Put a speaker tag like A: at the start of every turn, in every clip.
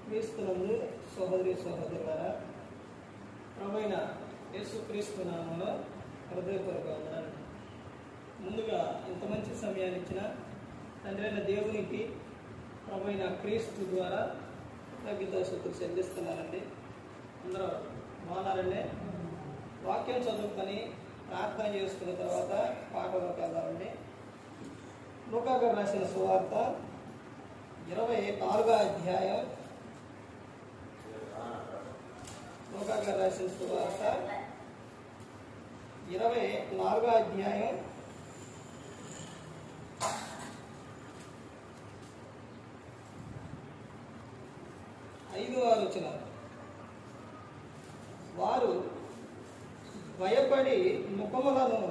A: క్రీస్తునందు సహోదరి సహోదరులారా, ప్రభువైన యేసుక్రీస్తు నామములో హృదయపూర్వక వందనాలు. ముందుగా ఇంత మంచి సమయాన్ని ఇచ్చిన తండ్రి అయిన దేవునికి ప్రభువైన క్రీస్తు ద్వారా కృతజ్ఞతాస్తుతులు చెల్లిస్తున్నానండి. అందరూ బాగున్నారండి. వాక్యం చదువుకొని ప్రార్థన చేసుకున్న తర్వాత పాటలోకి వెళ్దామండి. లూకా గారు రాసిన సువార్త 24వ అధ్యాయం. లూకా గారు రాసిన సువార్త 24వ అధ్యాయం 5వ వచనం. వారు భయపడి ముఖములను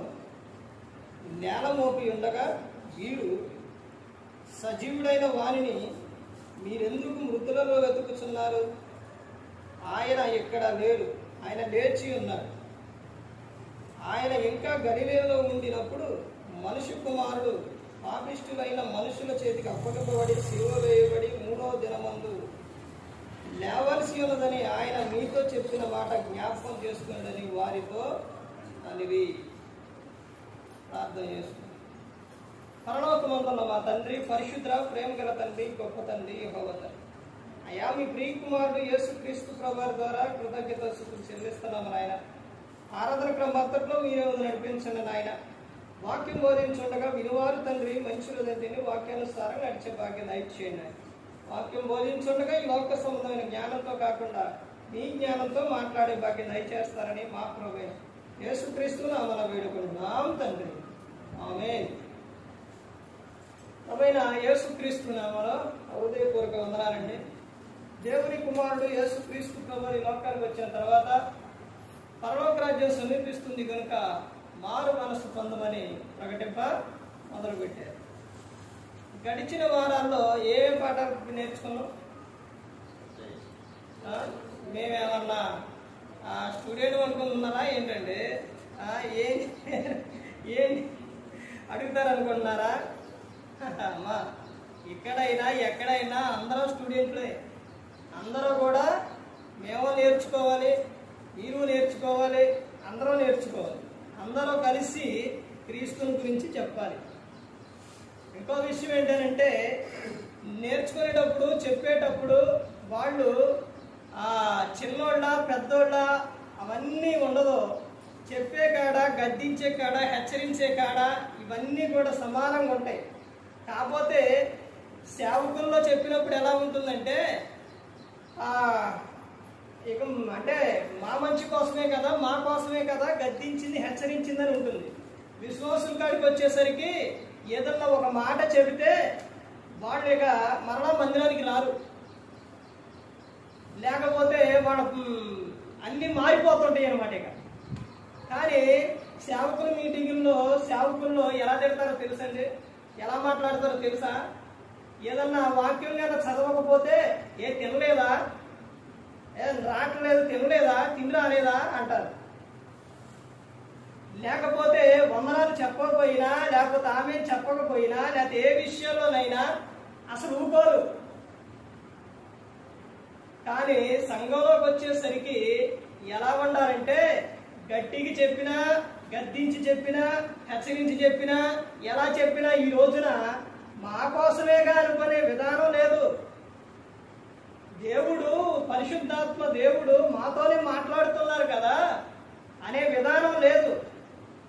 A: నేల మోపి ఉండగా వీడు, సజీవుడైన వానిని మీరెందుకు మృతులలో వెతుకుతున్నారు? ఆయన ఇక్కడ లేడు, ఆయన లేచి ఉన్నాడు. ఆయన ఇంకా గలిలయలో ఉండినప్పుడు మనుష్య కుమారుడు పాపిష్ఠులైన మనుషుల చేతికి అప్పగింపబడి సిలువ వేయబడి 3వ దినమందు లేవలసి ఉన్నదని ఆయన మీతో చెప్పిన మాట జ్ఞాపకం చేసుకోండి వారితో అనివి. ప్రార్థన చేసుకుంది. పరలోకమందున్న మా తండ్రి, పరిశుద్ధ ప్రేమ గల తండ్రి, గొప్ప తండ్రి యెహోవా తండ్రి, అయ్యా మీ ప్రియ కుమారుడు యేసుక్రీస్తు ప్రభువారి ద్వారా కృతజ్ఞతాస్తుతులు చెల్లిస్తున్నాము నాయన. ఆరాధన క్రమంతట్లో మీరే నడిపించండి నాయన. వాక్యం బోధించుండగా వినువారు తండ్రి మంచి తండ్రిని వాక్యానుసారం నడిచే భాగ్యం దయచేయండి నాయన. వాక్యం బోధించుండగా ఈ లోక సంబంధమైన జ్ఞానంతో కాకుండా మీ జ్ఞానంతో మాట్లాడే భాగ్యం దయచేస్తారని మా ప్రభువైన యేసుక్రీస్తు నామమున వేడుకుంటున్నాం తండ్రి, ఆమేన్. ప్రభువైన యేసుక్రీస్తు నామములో హృదయపూర్వక వందనాలండి. దేవుని కుమారుడు యేసుక్రీస్తు ప్రభువు ఈ లోకానికి వచ్చిన తర్వాత పరలోక రాజ్యం సమీపిస్తుంది కనుక మారు మనసు పొందమని ప్రకటింప మొదలుపెట్టారు. గడిచిన వారాల్లో ఏ పాఠాలు నేర్చుకున్నాం? మేమేమన్నా స్టూడెంట్ అనుకుంటున్నారా ఏంటండి? ఏంటి అడుగుతారు అనుకుంటున్నారా? అమ్మా, ఇక్కడైనా ఎక్కడైనా అందరూ స్టూడెంట్లే. అందరూ కూడా మేము నేర్చుకోవాలి, మీరు నేర్చుకోవాలి, అందరూ నేర్చుకోవాలి. అందరూ కలిసి క్రీస్తుని గురించి చెప్పాలి. ఇంకో విషయం ఏంటంటే, నేర్చుకునేటప్పుడు చెప్పేటప్పుడు వాళ్ళు చిన్నోళ్ళ పెద్దోళ్ళ అవన్నీ ఉండదు. చెప్పే కాడ, గద్దించే కాడ, హెచ్చరించే కాడ ఇవన్నీ కూడా సమానంగా ఉంటాయి. కాకపోతే సేవకుల్లో చెప్పినప్పుడు ఎలా ఉంటుందంటే, ఇక అంటే మా మంచి కోసమే కదా, మా కోసమే కదా గద్దించింది, హెచ్చరించిందని ఉంటుంది. విశ్వాసుల కాడికి వచ్చేసరికి ఏదన్నా ఒక మాట చెబితే వాళ్ళు ఇక మరలా మందిరానికి రారు. లేకపోతే వాళ్ళ అన్నీ మారిపోతుంటాయి అన్నమాట. ఇక కానీ సేవకుల సేవకుల్లో ఎలా తిడతారో తెలుసండి, ఎలా మాట్లాడతారో తెలుసా? ఏదన్నా వాక్యం లేదా చదవకపోతే తినలేదా, రావట్లేదు, తినలేదా, తిని రాలేదా అంటారు. లేకపోతే వందనాలు చెప్పకపోయినా, లేకపోతే ఆమె చెప్పకపోయినా, లేకపోతే ఏ విషయంలోనైనా అసలు ఊరుకోరు. కానీ సంఘంలోకి వచ్చేసరికి ఎలా ఉండాలంటే, గట్టిగా చెప్పినా, గద్దించి చెప్పినా, హెచ్చరించి చెప్పినా, ఎలా చెప్పినా ఈ రోజున మా కోసమేగా అనుకునే విధానం లేదు. దేవుడు, పరిశుద్ధాత్మ దేవుడు మాతోనే మాట్లాడుతున్నారు కదా అనే విధానం లేదు.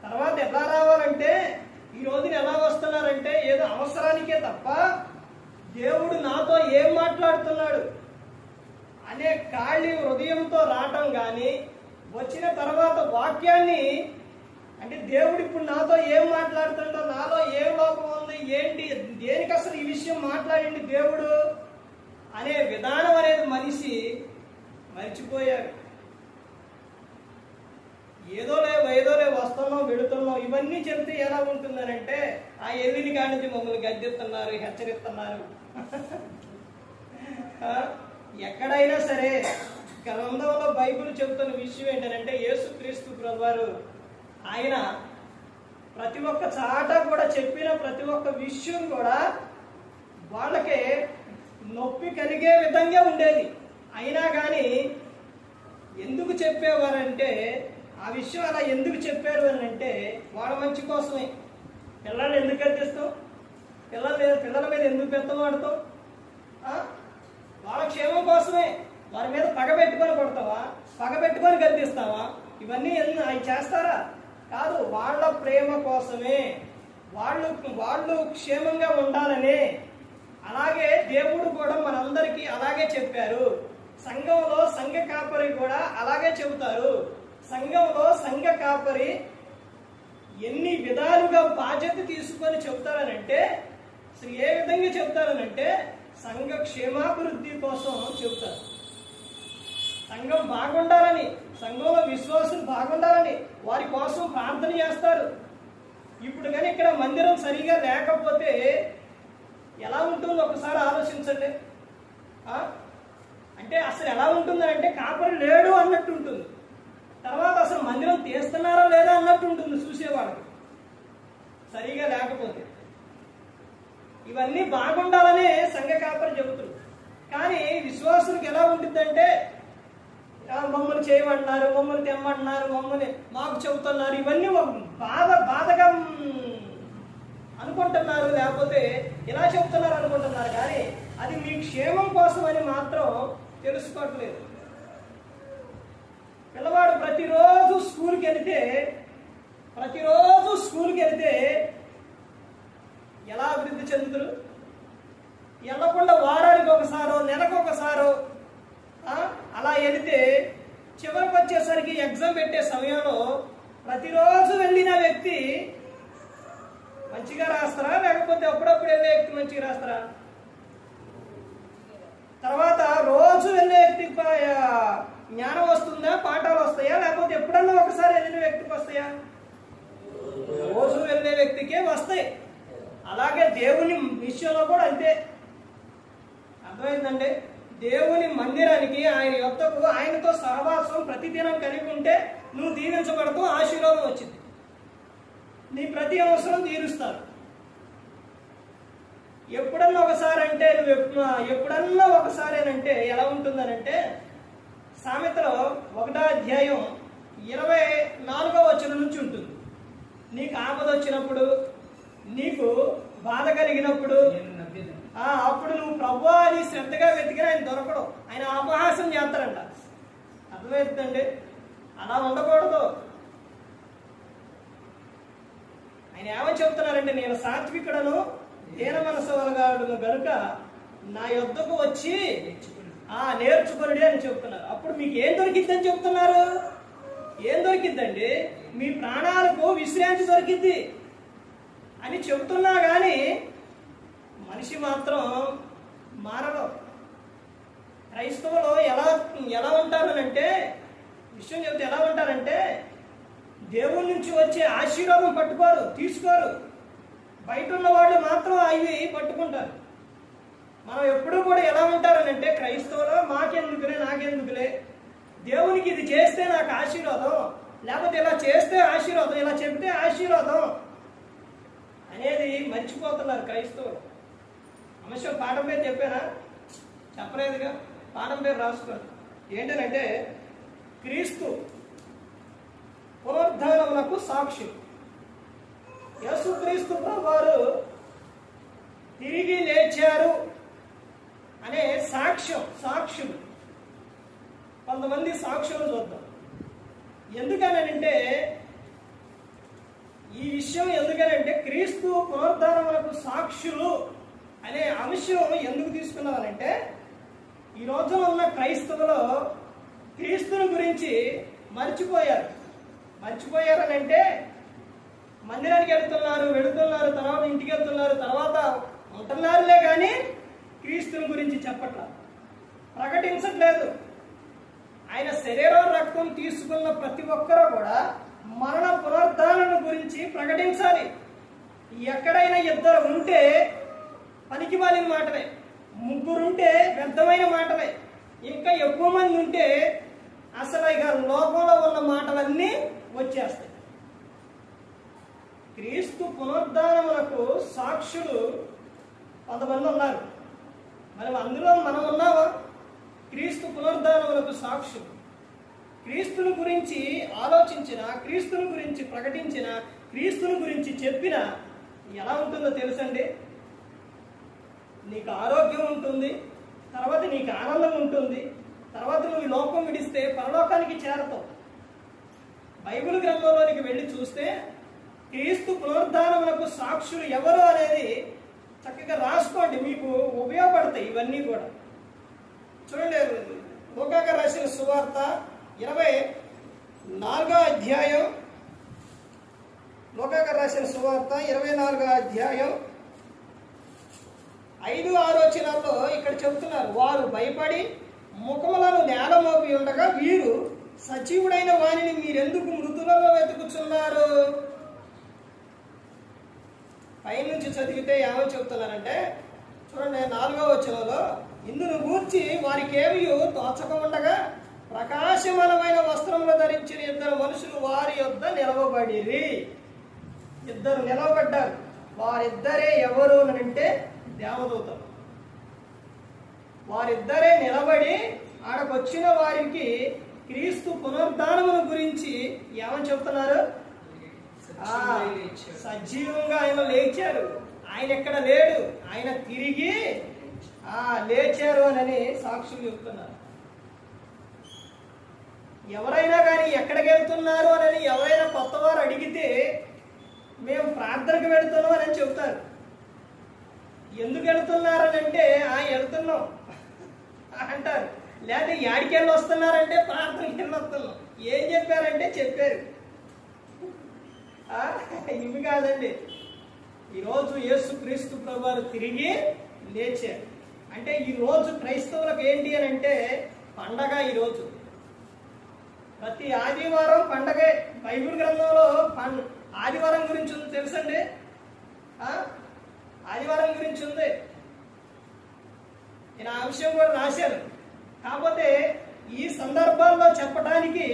A: తర్వాత ఎలా రావాలంటే, ఈ రోజున ఎలా వస్తున్నారంటే ఏదో అవసరానికే తప్ప దేవుడు నాతో ఏం మాట్లాడుతున్నాడు అనే ఖాళీ హృదయంతో రావటం కానీ, వచ్చిన తర్వాత వాక్యాన్ని అంటే దేవుడు ఇప్పుడు నాతో ఏం మాట్లాడుతుండో, నాలో ఏం లోపం ఉంది, ఏంటి, దేనికి అసలు ఈ విషయం మాట్లాడింది దేవుడు అనే విధానం అనేది మనిషి మర్చిపోయారు. ఏదోలే వస్తున్నాం, వెళుతున్నాం ఇవన్నీ చెబితే ఎలా ఉంటుందనంటే, ఆ ఎల్లిని కాడి నుంచి మమ్మల్ని గద్దెస్తున్నారు, హెచ్చరిస్తున్నారు. ఎక్కడైనా సరే గ్రంథంలో బైబిల్ చెబుతున్న విషయం ఏంటంటే, యేసుక్రీస్తు ప్రభువారు ఆయన ప్రతి ఒక్క చాట కూడా చెప్పిన ప్రతి ఒక్క విషయం కూడా వాళ్ళకి నొప్పి కలిగే విధంగా ఉండేది. అయినా కానీ ఎందుకు చెప్పేవారంటే, ఆ విషయం అలా ఎందుకు చెప్పారు అని అంటే వాళ్ళ మంచి కోసమే. పిల్లల్ని ఎందుకు గద్దిస్తాం? పిల్లల మీద ఎందుకు పెద్దవాడతాం? వాళ్ళ క్షేమం కోసమే. వారి మీద పగ పెట్టుకొని కొడతావా? పగ పెట్టుకొని గద్దిస్తావా? ఇవన్నీ అవి చేస్తారా? కాదు, వాళ్ళ ప్రేమ కోసమే, వాళ్ళు క్షేమంగా ఉండాలని. అలాగే దేవుడు కూడా మనందరికీ అలాగే చెప్పారు. సంఘంలో సంఘ కాపరి కూడా అలాగే చెబుతారు. సంఘంలో సంఘ కాపరి ఎన్ని విధాలుగా బాధ్యత తీసుకొని చెబుతారనంటే, అసలు ఏ విధంగా చెబుతారనంటే సంఘ క్షేమాభివృద్ధి కోసం చెబుతారు. సంఘం బాగుండాలని, సంఘంలో విశ్వాసులు బాగుండాలని వారి కోసం ప్రార్థన చేస్తారు. ఇప్పుడు కానీ ఇక్కడ మందిరం సరిగా లేకపోతే ఎలా ఉంటుందో ఒకసారి ఆలోచించండి. అంటే అసలు ఎలా ఉంటుందంటే కాపరి లేడు అన్నట్టు ఉంటుంది. తర్వాత అసలు మందిరం తీస్తున్నారా లేదా అన్నట్టు ఉంటుంది చూసేవాళ్ళకి, సరిగా లేకపోతే. ఇవన్నీ బాగుండాలనే సంఘ కాపరి చెబుతారు. కానీ విశ్వాసులకు ఎలా ఉంటుందంటే, మమ్మల్ని చేయమంటున్నారు, మమ్మల్ని తెమ్మంటున్నారు, మమ్మల్ని మాకు చెబుతున్నారు, ఇవన్నీ బాధగా అనుకుంటున్నారు, లేకపోతే ఇలా చెబుతున్నారు అనుకుంటున్నారు. కానీ అది మీ క్షేమం కోసం అని మాత్రం తెలుసుకోవట్లేదు. పిల్లవాడు ప్రతిరోజు స్కూల్కి వెళితే ఎలా అభివృద్ధి చెందుతారు? వెళ్ళకుండా వారానికి ఒకసారో నెలకు ఒకసారో అలా వెళితే చివరికి వచ్చేసరికి ఎగ్జామ్ పెట్టే సమయంలో ప్రతిరోజు వెళ్ళిన వ్యక్తి మంచిగా రాస్తారా, లేకపోతే అప్పుడప్పుడు వెళ్ళే వ్యక్తి మంచిగా రాస్తారా? తర్వాత రోజు వెళ్ళే వ్యక్తికి జ్ఞానం వస్తుందా, పాఠాలు వస్తాయా, లేకపోతే ఎప్పుడన్నా ఒకసారి వెళ్ళిన వ్యక్తికి వస్తాయా? రోజు వెళ్ళే వ్యక్తికే వస్తాయి. అలాగే దేవుని విషయంలో కూడా అంతే. అర్థమైందండి? దేవుని మందిరానికి, ఆయన యొద్దకు, ఆయనతో సహవాసం ప్రతిదినం కలిగి ఉంటే నువ్వు దీవించబడుతూ ఆశీర్వాదం వచ్చింది. నీ ప్రతి అవసరం తీరుస్తారు. ఎప్పుడన్నా ఒకసారి అంటే ఎప్పుడన్నా ఒకసారేనంటే ఎలా ఉంటుందనంటే, సామెతలో 1వ అధ్యాయం 24వ వచనం నుంచి ఉంటుంది. నీకు ఆపద వచ్చినప్పుడు, నీకు బాధ కలిగినప్పుడు, అప్పుడు నువ్వు ప్రభువా అని శ్రద్ధగా వెతికినా ఆయన దొరకడం, ఆయన అపహాసం చేస్తారంట. అర్థమవుతుందండి? అలా ఉండకూడదు. ఆయన ఏమని చెప్తున్నారంటే, నేను సాత్వికుడను, దీన మనసు వలగాడును గనుక నా యొద్దకు వచ్చి నేర్చుకుని అని చెప్తున్నారు. అప్పుడు మీకు ఏం దొరికిద్దని చెప్తున్నారు? ఏం దొరికిద్దండి? మీ ప్రాణాలకు విశ్రాంతి దొరికిద్ది అని చెబుతున్నా కానీ మనిషి మాత్రం మారడు. క్రైస్తవులు ఎలా ఉంటారనంటే, విషయం చెబితే ఎలా ఉంటారంటే, దేవుడి నుంచి వచ్చే ఆశీర్వాదం తీసుకోరు. బయట ఉన్న వాళ్ళు మాత్రం అవి పట్టుకుంటారు. మనం ఎప్పుడూ కూడా ఎలా ఉంటారనంటే, క్రైస్తవులు నాకెందుకులే, దేవునికి ఇది చేస్తే నాకు ఆశీర్వాదం, లేకపోతే ఇలా చేస్తే ఆశీర్వాదం, ఇలా చెప్తే ఆశీర్వాదం అనేది మర్చిపోతున్నారు క్రైస్తవులు. అంశం పాఠం పేరు చెప్పానా? చెప్పలేదుగా. పాఠం పేరు రాసుకోండి. ఏంటనంటే, క్రీస్తు పునరుద్ధానములకు సాక్షి. యేసుక్రీస్తు ప్రభువారు తిరిగి లేచారు అనే సాక్ష్యులు. కొంతమంది సాక్షులు చూద్దాం. ఎందుకనంటే, ఈ విషయం ఎందుకనంటే, క్రీస్తు పునరుద్ధానములకు సాక్షులు అనే అంశం ఎందుకు తీసుకున్నామనంటే, ఈ రోజున ఉన్న క్రైస్తవులు క్రీస్తుని గురించి మర్చిపోయారనంటే, మందిరానికి వెళుతున్నారు, తర్వాత ఇంటికి వెళ్తున్నారు, తర్వాత ఉంటున్నారులే కానీ క్రీస్తుని గురించి ప్రకటించట్లేదు. ఆయన శరీరం రక్తం తీసుకున్న ప్రతి ఒక్కరూ కూడా మరణ పునరుద్ధానం గురించి ప్రకటించాలి. ఎక్కడైనా 2 ఉంటే పనికి మాలిన మాటలే, 3 ఉంటే వ్యర్థమైన మాటలే, ఇంకా ఎక్కువ మంది ఉంటే అసలు ఇక లోకంలో ఉన్న మాటలన్నీ వచ్చేస్తాయి. క్రీస్తు పునరుద్ధానములకు సాక్షులు కొంతమంది ఉన్నారు. అందులో మనం ఉన్నామా? క్రీస్తు పునరుద్ధానములకు సాక్షులు. క్రీస్తుని గురించి ఆలోచించిన, క్రీస్తుని గురించి ప్రకటించిన, క్రీస్తుని గురించి చెప్పిన ఎలా ఉంటుందో తెలుసండి. నీకు ఆరోగ్యం ఉంటుంది, తర్వాత నీకు ఆనందం ఉంటుంది, తర్వాత నువ్వు ఈ లోకం విడిస్తే పరలోకానికి చేరతావు. బైబిల్ గ్రంథంలోనికి వెళ్ళి చూస్తే క్రీస్తు పునరుద్ధానములకు సాక్షులు ఎవరు అనేది చక్కగా రాసుకోండి, మీకు ఉపయోగపడతాయి ఇవన్నీ కూడా. చూడండి, లూకా రాసిన సువార్త 24వ అధ్యాయం, లూకా రాసిన సువార్త 24వ అధ్యాయం 5-6 వచనాల్లో ఇక్కడ చెబుతున్నారు, వారు భయపడి ముఖములను నేల మోపి ఉండగా వీరు సజీవుడైన వానిని మీరెందుకు మృతులలో వెతుకుతున్నారు? పైనుంచి చదివితే ఏమని చెబుతున్నారంటే, చూడండి 4వ వచనంలో, ఇందును గూర్చి వారికేమీ తోచక ఉండగా ప్రకాశమానమైన వస్త్రములు ధరించిన 2 మనుషులు వారి యొద్ద నిలవబడిరి. 2 నిలవబడ్డారు. వారిద్దరే ఎవరు అంటే దేవదూతలు. వారిద్దరే నిలబడి ఆడకొచ్చిన వారికి క్రీస్తు పునరుద్ధానముల గురించి ఏమని చెప్తున్నారు? సజీవంగా ఆయన లేచారు, ఆయన ఎక్కడ లేడు, ఆయన తిరిగి లేచారు అని సాక్షులు చెప్తున్నారు. ఎవరైనా కానీ ఎక్కడికి వెళ్తున్నారు అని ఎవరైనా కొత్త వారు అడిగితే మేము ప్రార్థనకు వెళుతున్నాం అని చెబుతారు. ఎందుకు వెళుతున్నారని అంటే వెళుతున్నాం అంటారు. లేదా యాడికి వెళ్ళి వస్తున్నారంటే ప్రార్థనకి వెళ్ళి వస్తున్నాం. ఏం చెప్పారంటే చెప్పారు. ఇవి కాదండి, ఈరోజు యేసు క్రీస్తు ప్రభువారు తిరిగి లేచారు. అంటే ఈరోజు క్రైస్తవులకు ఏంటి అని అంటే పండగ. ఈరోజు ప్రతి ఆదివారం పండగే. బైబిల్ గ్రంథంలో ఆదివారం గురించి ఉంది తెలుసండి. ఆదివారం గురించి ఉంది. నేను ఆ అంశం కూడా రాశాను. కాకపోతే ఈ సందర్భాల్లో చెప్పడానికి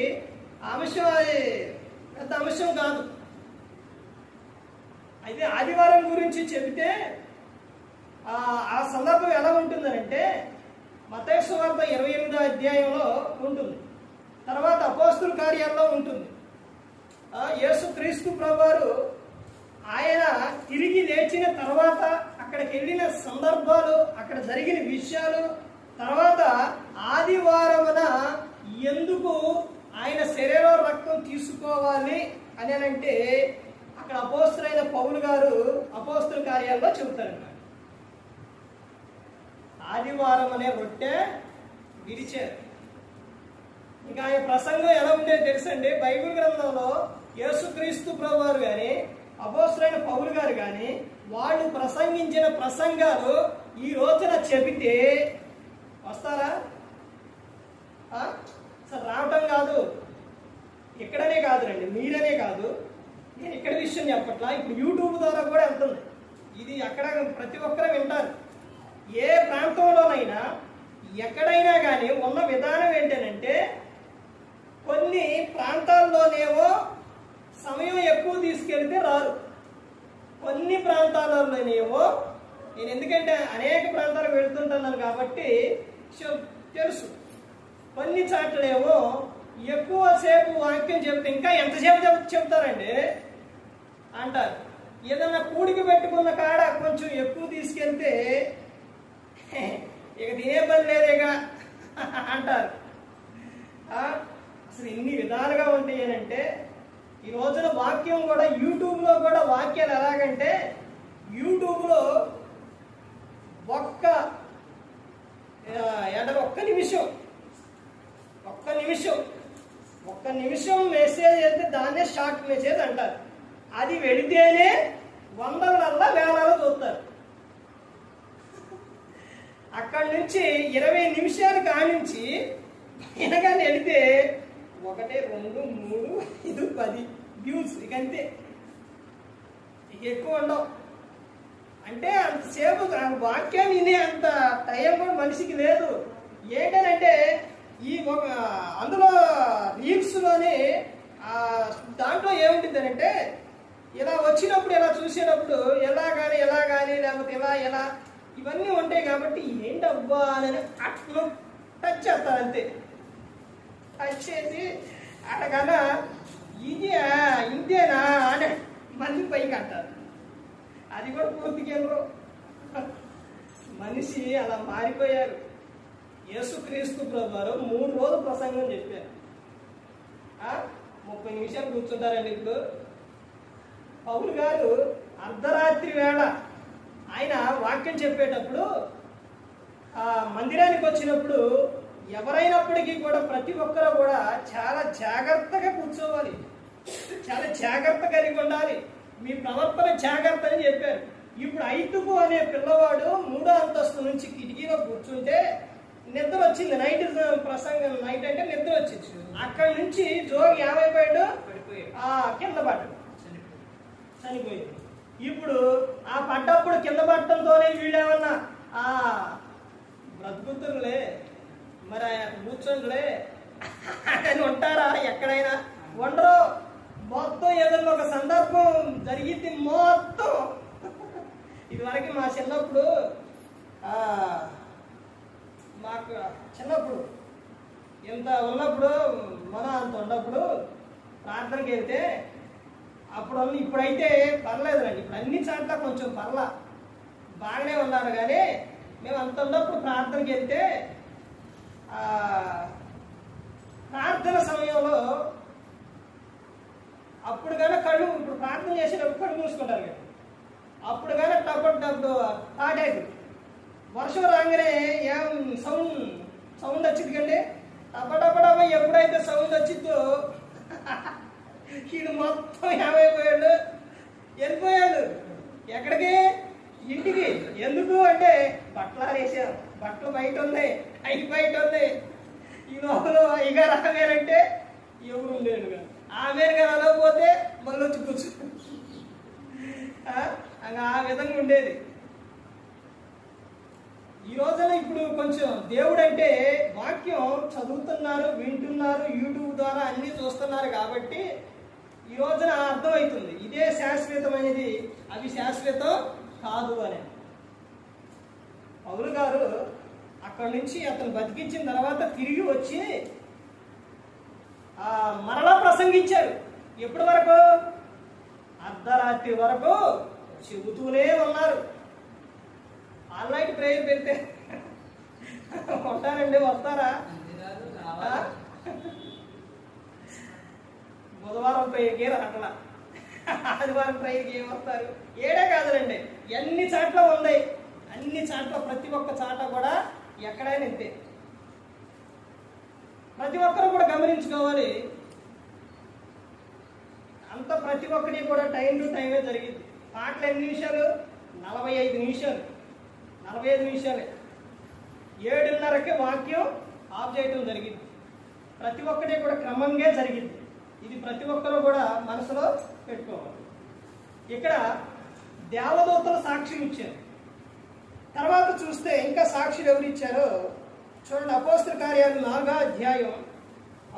A: అంశం పెద్ద అంశం కాదు. అయితే ఆదివారం గురించి చెబితే ఆ సందర్భం ఎలా ఉంటుందనంటే మత్తయి సువార్త 28వ అధ్యాయంలో ఉంటుంది, తర్వాత అపోస్తుల కార్యాల్లో ఉంటుంది. యేసు క్రీస్తు ప్రభువారు ఆయన తిరిగి లేచిన తర్వాత అక్కడికి వెళ్ళిన సందర్భాలు, అక్కడ జరిగిన విషయాలు, తర్వాత ఆదివారమున ఎందుకు ఆయన శరీర రక్తం తీసుకోవాలి అని అంటే అక్కడ అపోస్తులైన పౌలు గారు అపోస్తుల కార్యాల్లో చెబుతారన్నమాట. ఆదివారం అనే రొట్టె విరిచారు. ఇంకా ఆయన ప్రసంగం ఎలా ఉండేది తెలుసండి. బైబిల్ గ్రంథంలో యేసుక్రీస్తు ప్రభువారు కానీ అపోస్తులైన పౌలు గారు కానీ వాళ్ళు ప్రసంగించిన ప్రసంగాలు ఈ రోజున చెబితే వస్తారా? సార్ రావటం కాదు, ఇక్కడనే కాదురండి, మీరనే కాదు, నేను ఇక్కడ విషయం చెప్పట్లా, ఇప్పుడు యూట్యూబ్ ద్వారా కూడా వెళ్తుంది ఇది. అక్కడ ప్రతి ఒక్కరూ వింటారు. ఏ ప్రాంతంలోనైనా ఎక్కడైనా కానీ ఉన్న విధానం ఏంటంటే కొన్ని ప్రాంతాల్లోనేమో సమయం ఎక్కువ తీసుకెళ్తే రారు, కొన్ని ప్రాంతాలలోనేమో నేను ఎందుకంటే అనేక ప్రాంతాలకు వెళుతుంటున్నాను కాబట్టి తెలుసు, కొన్ని చోట్లేమో ఎక్కువసేపు వాక్యం చెప్తే ఇంకా ఎంతసేపు చెప్తారండి అంటారు. ఏదన్నా కూడికి పెట్టుకున్న కాడ కొంచెం ఎక్కువ తీసుకెళ్తే ఇక తినే పని లేదేగా అంటారు. అసలు ఎన్ని విధాలుగా ఉంటాయి అంటే ఈ రోజున వాక్యం కూడా యూట్యూబ్లో కూడా వాక్యాలు ఎలాగంటే యూట్యూబ్లో ఒక్క నిమిషం మెసేజ్ అయితే దాన్నే షార్ట్ మెసేజ్ అంటారు. అది వెళితేనే వందలల్లా వేలలో చూస్తారు. అక్కడి నుంచి 20 నిమిషాలు కానించి వినగానే వెళితే 1, 2, 3, 5, 10 వ్యూస్. ఇకంతే, ఇక ఎక్కువ ఉండవు. అంటే అంతసేపు వాక్యాన్ని వినే అంత టైం కూడా మనిషికి లేదు. ఏంటనంటే అందులో రీల్స్లోనే దాంట్లో ఏముంటుంది అంటే ఇలా వచ్చినప్పుడు ఇలా చూసేటప్పుడు ఎలా కానీ లేకపోతే ఎలా ఇవన్నీ ఉంటాయి కాబట్టి ఏంటబ్బా అని అట్లా టచ్ చేస్తారు అంతే. టచ్ చేసి అడగనా ఇదే ఇంతేనా అని మళ్ళీ పైకి అంటారు. అది కూడా పూర్తిగా మనిషి అలా మారిపోయారు. యేసుక్రీస్తు ప్రభువారు 3 రోజులు ప్రసంగం చెప్పారు. 30 నిమిషాలు కూర్చుంటారండి. ఇప్పుడు పౌలు గారు అర్ధరాత్రి వేళ ఆయన వాక్యం చెప్పేటప్పుడు మందిరానికి వచ్చినప్పుడు ఎవరైనప్పటికీ కూడా ప్రతి ఒక్కరూ కూడా చాలా జాగ్రత్తగా కూర్చోవాలి, చాలా జాగ్రత్త కలిగి ఉండాలి, మీ ప్రవర్తన జాగ్రత్త అని చెప్పారు. ఇప్పుడు ఐతుకు అనే పిల్లవాడు 3వ అంతస్తు నుంచి కిటికీలో కూర్చుంటే నిద్ర వచ్చింది. నైట్ ప్రసంగం, నైట్ అంటే నిద్ర వచ్చింది. అక్కడి నుంచి జోగి ఏమైపోయాడు, కింద పడ్డాడు, చనిపోయింది. ఇప్పుడు ఆ పడ్డప్పుడు కింద పడటంతోనే వీళ్ళేమన్నా బ్రతుకుతురులే మరి కూర్చోండిలే అని ఉంటారా? ఎక్కడైనా ఉండరు. మొత్తం ఏదైనా ఒక సందర్భం జరిగింది మొత్తం. ఇదివరకు మా చిన్నప్పుడు మాకు చిన్నప్పుడు ఎంత ఉన్నప్పుడు అంత ఉన్నప్పుడు ప్రార్థనకి వెళ్తే అప్పుడు ఇప్పుడైతే పర్లేదులండి. ఇప్పుడు అన్ని చోట్ల కొంచెం బాగానే ఉన్నారు. కానీ మేము అంత ఉన్నప్పుడు ప్రార్థనకి వెళ్తే ప్రార్థన సమయంలో అప్పుడు కానీ ఇప్పుడు ప్రార్థన చేసేటప్పుడు కళ్ళు మూసుకుంటారు కదా, అప్పుడు కానీ టప్పుడు తాటేది వర్షం రాగానే ఏం సౌండ్ వచ్చింది కండి. టపటపడమ ఎప్పుడైతే సౌండ్ వచ్చిందో ఈయన మొత్తం ఏమైపోయాడు, వెళ్ళిపోయాడు. ఎక్కడికి? ఇంటికి. ఎందుకు అంటే బట్టలు ఆరేసారు, బట్టలు బయట ఉన్నాయి, అవి బయట ఉన్నాయి. ఈ లోపల అయ్యగారు ఆమెరంటే ఎవరు లేడు కదా, ఆమెరు కదా అనకపోతే మళ్ళీ వచ్చి కూర్చో ఆ విధంగా ఉండేది. ఈ రోజున ఇప్పుడు కొంచెం దేవుడు అంటే వాక్యం చదువుతున్నారు, వింటున్నారు, యూట్యూబ్ ద్వారా అన్నీ చూస్తున్నారు. కాబట్టి ఈ రోజున అర్థమవుతుంది ఇదే శాశ్వతమైనది, అవి శాశ్వతం కాదు అని. పౌలు గారు అక్కడి నుంచి అతను బతికించిన తర్వాత తిరిగి వచ్చి మరలా ప్రసంగించారు. ఎప్పటి వరకు? అర్ధరాత్రి వరకు చెబుతూనే ఉన్నారు. ఆల్ నైట్ ప్రేయర్ పెడితే ఉంటారండి, వస్తారా? బుధవారం ప్రేయర్కి రావట్లా, ఆదివారం ప్రేయర్కి ఏం వస్తారు? ఏడే కాదులండి, ఎన్ని చాట్ల ఉన్నాయి, అన్ని చాట్ల ప్రతి ఒక్క చాట కూడా ఎక్కడైనా ఇంతే. ప్రతి ఒక్కరు కూడా గమనించుకోవాలి. అంత ప్రతి ఒక్కటి కూడా టైం టు టైమే జరిగింది. పాటలు ఎన్ని నిమిషాలు? 45 నిమిషాలు. 45 నిమిషాలే. 7:30కి వాక్యం ఆఫ్ చేయటం జరిగింది. ప్రతి ఒక్కటి కూడా క్రమంగా జరిగింది. ఇది ప్రతి ఒక్కరు కూడా మనసులో పెట్టుకోవాలి. ఇక్కడ దేవదూతలు సాక్ష్యం ఇచ్చారు. తర్వాత చూస్తే ఇంకా సాక్షులు ఎవరు ఇచ్చారో చూడండి. అపోస్తల కార్యాలు 4వ అధ్యాయం,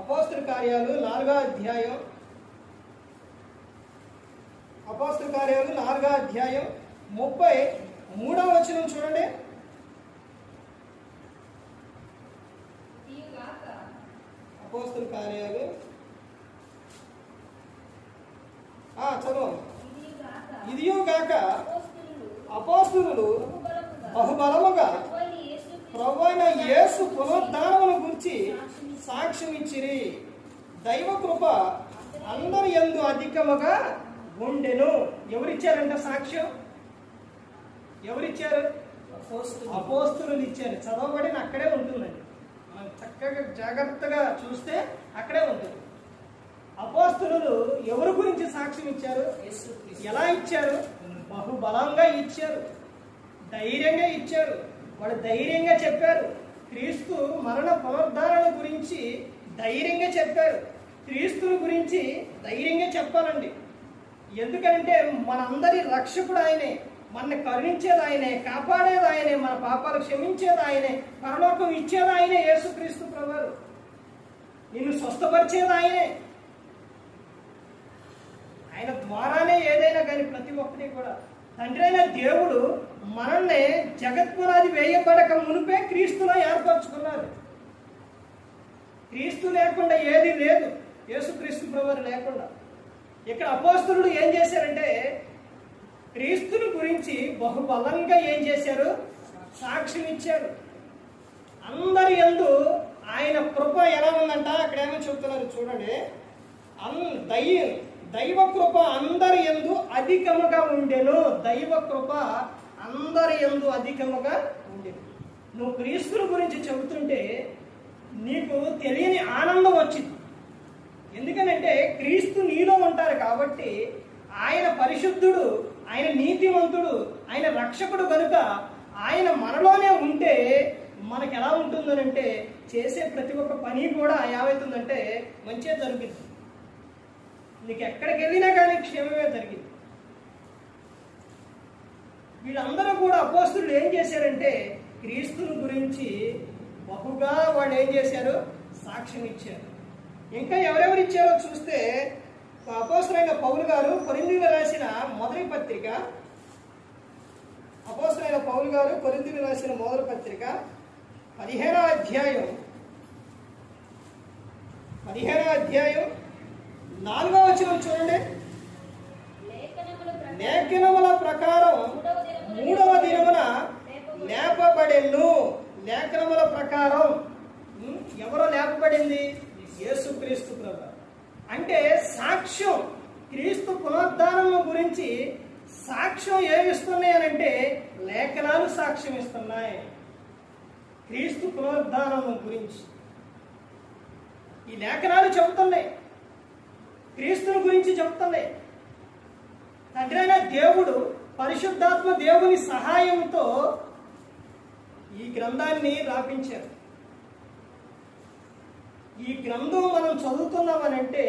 A: అపోస్తల కార్యాలు 4వ అధ్యాయం, అపోస్తల కార్యాలు 4వ అధ్యాయం 33వ వచనం చూడండి. అపోస్తల కార్యాలు చదువు. ఇదియో గాక అపోస్తలులు బహుబలముగా ప్రభువైన యేసు పునరుద్ధానమును గురించి సాక్ష్యం ఇచ్చిరి. దైవ కృప అందరి యందు అధికముగా ఉండెను. ఎవరిచ్చారంట సాక్ష్యం? ఎవరిచ్చారు? అపోస్తలులు ఇచ్చారు. చదవబడిన అక్కడే ఉంటుందండి. మనం చక్కగా జాగ్రత్తగా చూస్తే అక్కడే ఉంటుంది. అపోస్తలులు ఎవరి గురించి సాక్ష్యం ఇచ్చారు? ఎలా ఇచ్చారు? బహుబలంగా ఇచ్చారు, ధైర్యంగా ఇచ్చారు. వాళ్ళు ధైర్యంగా చెప్పారు. క్రీస్తు మరణ పునరుద్ధారణ గురించి ధైర్యంగా చెప్పారు. క్రీస్తుని గురించి ధైర్యంగా చెప్పాలండి. ఎందుకంటే మనందరి రక్షకుడు ఆయనే, మనల్ని కరుణించేది ఆయనే, కాపాడేది ఆయనే, మన పాపాలు క్షమించేది ఆయనే, పరలోకం ఇచ్చేది ఆయనే. యేసుక్రీస్తు ప్రభువు నిన్ను స్వస్థపరిచేది ఆయనే. ఆయన ద్వారానే ఏదైనా కానీ ప్రతి ఒక్కటి కూడా తండ్రి అయిన దేవుడు మనల్ని జగత్పునాది వేయబడక మునిపే క్రీస్తులో ఏర్పరచుకున్నారు. క్రీస్తు లేకుండా ఏది లేదు, యేసుక్రీస్తు ప్రభువు లేకుండా. ఇక్కడ అపోస్తలుడు ఏం చేశారంటే క్రీస్తుని గురించి బహుబలంగా ఏం చేశారు? సాక్ష్యం ఇచ్చారు. అందరి యందు ఆయన కృప ఎలా ఉందంట అక్కడ ఏమో చెబుతున్నారు చూడండి. దైవ కృప అందరి యందు అధికముగా ఉండెను. దైవ కృప అందరి యందు అధికముగా ఉండేది. నువ్వు క్రీస్తుని గురించి చెబుతుంటే నీకు తెలియని ఆనందం వచ్చింది. ఎందుకనంటే క్రీస్తు నీలో ఉంటారు కాబట్టి, ఆయన పరిశుద్ధుడు, ఆయన నీతివంతుడు, ఆయన రక్షకుడు కనుక ఆయన మనలోనే ఉంటే మనకు ఎలా ఉంటుందనంటే చేసే ప్రతి ఒక్క పని కూడా ఏమవుతుందంటే మంచిగా జరుగుతుంది. నీకు ఎక్కడికి వెళ్ళినా కానీ క్షేమమే జరిగింది. వీళ్ళందరూ కూడా అపోస్తలులు ఏం చేశారంటే క్రీస్తుని గురించి బహుగా వాళ్ళు ఏం చేశారు? సాక్ష్యం ఇచ్చారు. ఇంకా ఎవరెవరు ఇచ్చారో చూస్తే అపోస్తలుడైన పౌలు గారు కొరింథీయులకు రాసిన మొదటి పత్రిక, అపోస్తలుడైన పౌలు గారు కొరింథీయులకు రాసిన మొదటి పత్రిక 15వ అధ్యాయం 4వ వచనం చూడండి. లేఖనముల ప్రకారం 3వ దినమున లేపబడెను. లేఖనముల ప్రకారం ఎవరో లేపబడింది? యేసుక్రీస్తు ప్రభువు. అంటే సాక్ష్యం, క్రీస్తు పునరుద్ధానం గురించి సాక్ష్యం ఏమిస్తున్నాయి అనంటే లేఖనాలు సాక్ష్యం ఇస్తున్నాయి. క్రీస్తు పునరుద్ధానం గురించి ఈ లేఖనాలు చెబుతున్నాయి, క్రీస్తుని గురించి చెబుతున్నాయి. తండ్రి అయిన దేవుడు పరిశుద్ధాత్మ దేవుని సహాయంతో ఈ గ్రంథాన్ని రాపించారు. ఈ గ్రంథం మనం చదువుతున్నామనంటే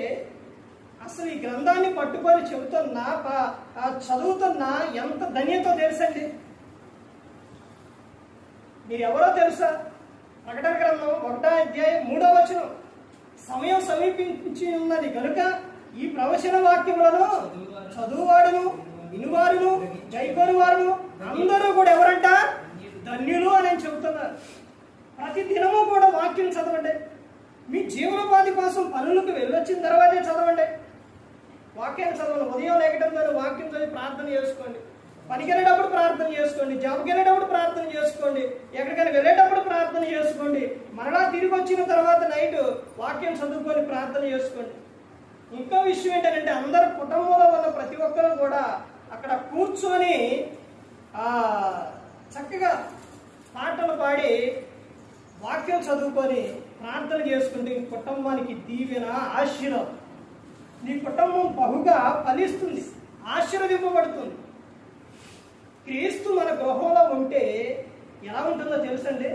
A: అసలు ఈ గ్రంథాన్ని పట్టుకొని చెబుతున్నా చదువుతున్నా ఎంత ధన్యతో తెలుసండి. మీరు ఎవరో తెలుసా? ప్రకటన గ్రంథం 1వ అధ్యాయం 3వ వచనం, సమయం సమీపించి ఉన్నది కనుక ఈ ప్రవచన వాక్యములను చదువువాడును వినువారును జైకోని వారును అందరూ కూడా ఎవరంట? ధన్యులు అని చెబుతున్నారు. ప్రతి దినము కూడా వాక్యం చదవండి. మీ జీవనోపాధి కోసం పనులకు వెళ్ళొచ్చిన తర్వాతే చదవండి. వాక్యాన్ని చదవండి. ఉదయం లేకటంతో వాక్యం చదివి ప్రార్థన చేసుకోండి. పనికి వెళ్ళేటప్పుడు ప్రార్థన చేసుకోండి. జాబ్కి వెళ్ళేటప్పుడు ప్రార్థన చేసుకోండి. ఎక్కడికైనా వెళ్ళేటప్పుడు ప్రార్థన చేసుకోండి. మరలా తిరిగి వచ్చిన తర్వాత నైట్ వాక్యం చదువుకొని ప్రార్థన చేసుకోండి. ఇంకో విషయం ఏంటంటే అందరు కుటుంబంలో ఉన్న ప్రతి ఒక్కరు కూడా అక్కడ కూర్చొని చక్కగా పాటలు పాడి వాక్యం చదువుకొని ప్రార్థన చేసుకుంటే కుటుంబానికి దీవెన, ఆశీర్వాదం. నీ కుటుంబం బహుగా ఫలిస్తుంది, ఆశీర్వదింపబడుతుంది. క్రీస్తు మన గృహంలో ఉంటే ఎలా ఉంటుందో తెలుసండి?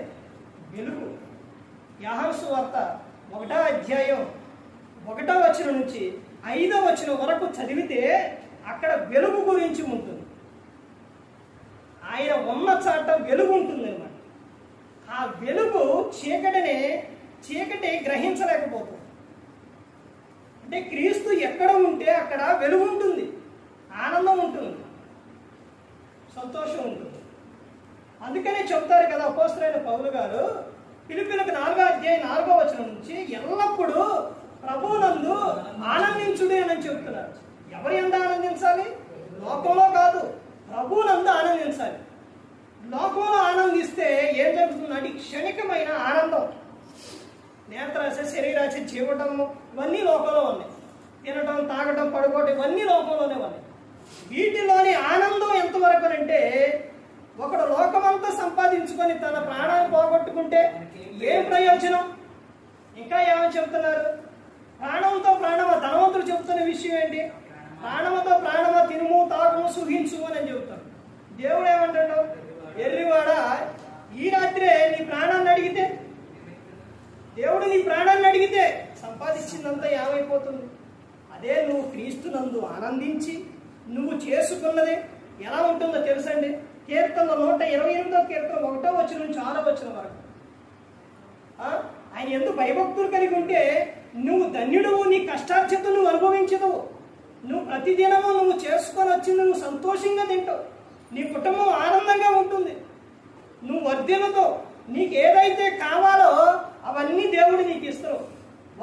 A: వెలుగు. యోహాను సువార్త 1వ అధ్యాయం 1వ వచనం నుంచి 5వ వచనం వరకు చదివితే అక్కడ వెలుగు గురించి ఉంటుంది. ఆయన ఉన్న చాట వెలుగు ఉంటుంది అన్నమాట. ఆ వెలుగు చీకటి గ్రహించలేకపోతుంది. అంటే క్రీస్తు ఎక్కడ ఉంటే అక్కడ వెలుగు ఉంటుంది, ఆనందం ఉంటుంది, సంతోషం ఉంటుంది. అందుకనే చెప్తారు కదా అపోస్తలుడైన పౌలు గారు ఫిలిప్పీయులకు 4వ అధ్యాయం 4వ వచనం నుంచి ఎల్లప్పుడూ ప్రభువునందు ఆనందించుడి అని చెప్తున్నారు. ఎవరు ఎంత ఆనందించాలి? లోకంలో కాదు, ప్రభువునందు ఆనందించాలి. లోకంలో ఆనందిస్తే ఏం జరుగుతుందంటే క్షణికమైన ఆనందం, నేత్రాశ, శరీరాశ, జీవటము ఇవన్నీ లోకంలో ఉన్నాయి. తినటం, తాగటం, పడుకోవటం ఇవన్నీ లోకంలోనే ఉన్నాయి. వీటిలోని ఆనందం ఎంతవరకు అంటే ఒకడు లోకమంతా సంపాదించుకొని తన ప్రాణాన్ని పోగొట్టుకుంటే ఏం ప్రయోజనం? ఇంకా ఏమని చెప్తున్నారు? ప్రాణంతో ప్రాణమ, ధనవంతులు చెబుతున్న విషయం ఏంటి? ప్రాణముతో ప్రాణమ తినుము తాగుము సుఖించు అని చెబుతాడు. దేవుడు ఏమంటాడు? ఎర్రివాడ, ఈ రాత్రే నీ ప్రాణాన్ని అడిగితే, దేవుడు నీ ప్రాణాన్ని అడిగితే సంపాదించిందంతా ఏమైపోతుంది? అదే నువ్వు క్రీస్తునందు ఆనందించి నువ్వు చేసుకున్నది ఎలా ఉంటుందో తెలుసండి. కీర్తనలో 128వ కీర్తన 1వ వచనం నుంచి 6వ వచనం వరకు ఆయన ఎందుకు భయభక్తులు కలిగి ఉంటే నువ్వు ధన్యుడువు, నీ కష్టార్జితం నువ్వు అనుభవించదు, నువ్వు ప్రతిదినము నువ్వు చేసుకొని వచ్చింది నువ్వు సంతోషంగా తింటావు. నీ కుటుంబం ఆనందంగా ఉంటుంది. నువ్వు వర్ధిల్లుతో నీకు ఏదైతే కావాలో అవన్నీ దేవుడు నీకు ఇస్తారు.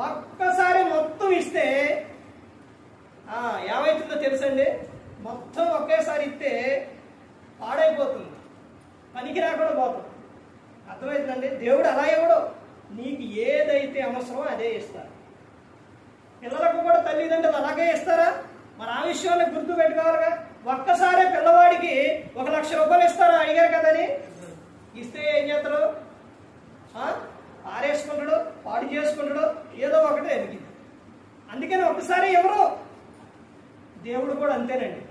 A: ఒక్కసారి మొత్తం ఇస్తే ఏమవుతుందో తెలుసండి, మొత్తం ఒకేసారి ఇస్తే పాడైపోతుంది, పనికి రాకుండా పోతుంది. అర్థమవుతుందండి? దేవుడు అలా ఇవ్వడు, నీకు ఏదైతే అవసరమో అదే ఇస్తారు. పిల్లలకు కూడా తల్లిదండ్రులు అలాగే ఇస్తారా? మరి ఆ విషయాన్ని గుర్తు పెట్టుకోవాలిగా. ఒక్కసారే పిల్లవాడికి 1,00,000 రూపాయలు ఇస్తారా? అడిగారు కదని. ఇస్తే ఏం చేస్తాడు? పారేసుకుంటాడు, పాడు చేసుకుంటాడు, ఏదో ఒకటి ఎదిగింది. అందుకని ఒక్కసారి ఎవరు, దేవుడు కూడా అంతేనండి,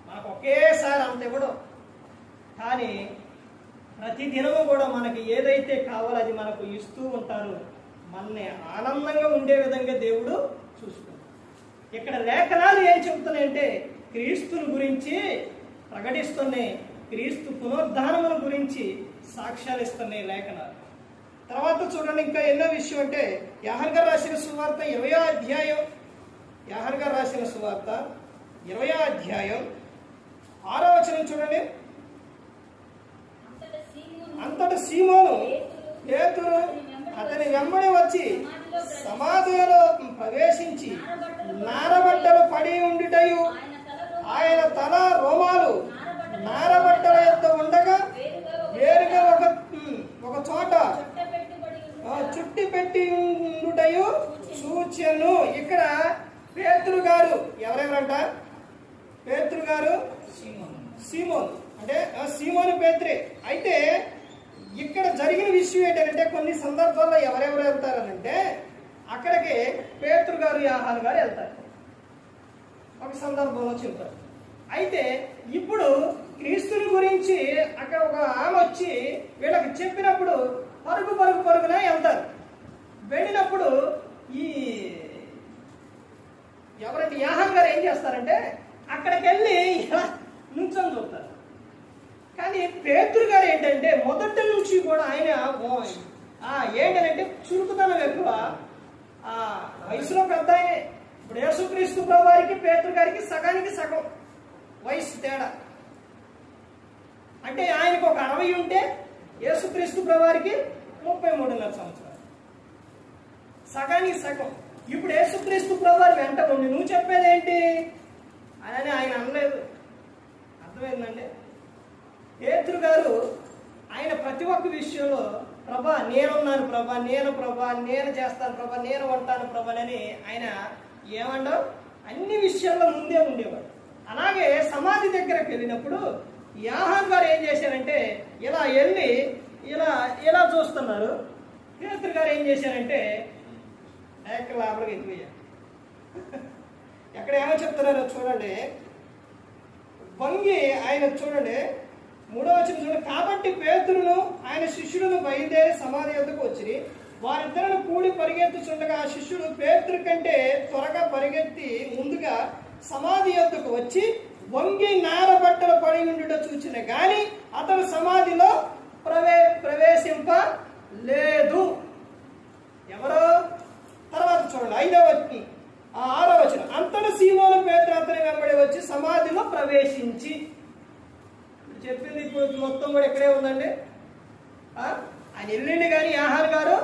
A: మనకు ఒకేసారి అంత ఇవ్వడు. కానీ ప్రతి దినము కూడా మనకి ఏదైతే కావాలో అది మనకు ఇస్తూ ఉంటారు. మనని ఆనందంగా ఉండే విధంగా దేవుడు చూసుకుంటాడు. ఇక్కడ లేఖనాలు ఏం చెబుతున్నాయంటే క్రీస్తుని గురించి ప్రకటిస్తున్నాయి, క్రీస్తు పునరుద్ధానముల గురించి సాక్ష్యాలు ఇస్తున్నాయి లేఖనాలు. తర్వాత చూడండి ఇంకా ఎన్నో విషయం అంటే యోహాను గారు రాసిన సువార్త 20వ అధ్యాయం, యోహాను గారు రాసిన సువార్త 20వ అధ్యాయం 6వ వచనం చూడండి. అంతట సీమోను పేతురు అతని వెంబడి వచ్చి సమాధిలో ప్రవేశించి నారబట్టలు పడి ఉండుటయు ఆయన తల రోమాలు నారబట్టల యొద్ద ఉండగా వేరుగా ఒక చోట చుట్టి పెట్టి ఉండుటయు చూచెను. ఇక్కడ పేతురు గారు ఎవరెవరంట? పేతురు గారు సీమోన్ అంటే సీమోను పేతురే. అయితే ఇక్కడ జరిగిన విషయం ఏంటంటే కొన్ని సందర్భాల్లో ఎవరెవరు వెళ్తారనంటే అక్కడికి పేతురు గారు యోహాను గారు వెళ్తారు, ఒక సందర్భంలో చెబుతారు. అయితే ఇప్పుడు క్రీస్తుని గురించి అక్కడ ఒక ఆమె వచ్చి వీళ్ళకి చెప్పినప్పుడు పరుగున వెళ్తారు. వెళ్ళినప్పుడు ఈ ఎవరంటే యోహాను గారు ఏం చేస్తారంటే అక్కడికి వెళ్ళి ఇలా నుంచొని చూస్తారు. కానీ పేతురు గారు ఏంటంటే మొదటి నుంచి కూడా ఆయన ఏంటంటే చురుకుతనం ఎక్కువ, వయసులో పెద్ద ఆయనే. ఇప్పుడు యేసుక్రీస్తు ప్రభు వారికి పేతురు గారికి సగానికి సగం వయసు తేడా. అంటే ఆయనకు ఒక 60 ఉంటే యేసుక్రీస్తు ప్రభు వారికి 33.5 సంవత్సరాలు, సగానికి సగం. ఇప్పుడు యేసుక్రీస్తు ప్రభు వారి వెంట ఉండి నువ్వు చెప్పేది ఏంటి అని ఆయన అనలేదు. అర్థమైందండి? పేతురు గారు ఆయన ప్రతి ఒక్క విషయంలో ప్రభా నేనున్నాను, ప్రభా నేను చేస్తాను, ప్రభా నేను ఉంటాను ప్రభా అని ఆయన ఏమంటావు అన్ని విషయాల్లో ముందే ఉండేవాడు. అలాగే సమాధి దగ్గరకు వెళ్ళినప్పుడు యోహాను గారు ఏం చేశారంటే ఇలా వెళ్ళి ఇలా చూస్తున్నారు. పేతురు గారు ఏం చేశారంటే లోపలికి ఎత్తిపోయారు. ఎక్కడ ఏమో చెప్తున్నారో చూడండి. వంగి ఆయన చూడండి 3వ వచనం చూడండి. కాబట్టి పేతురును ఆయన శిష్యులను బయలుదేరి సమాధి వద్దకు వచ్చి వారిద్దరిని కూడి పరిగెత్తుచుండగా ఆ శిష్యుడు పేతురు కంటే త్వరగా పరిగెత్తి ముందుగా సమాధి వద్దకు వచ్చి వంగి నారబట్టలు పడి ఉండుట చూచిన గాని అతడు సమాధిలో ప్రవేశింపలేదు. ఎవరో తర్వాత చూడండి 6వ వచనం. అంతట సీమోను పేతురు అతని వెంబడి వచ్చి సమాధిలో ప్రవేశించి, చెప్పింది ఇప్పుడు మొత్తం కూడా ఎక్కడే ఉందండి. ఆయన వెళ్ళిండి కానీ యోహాను గారు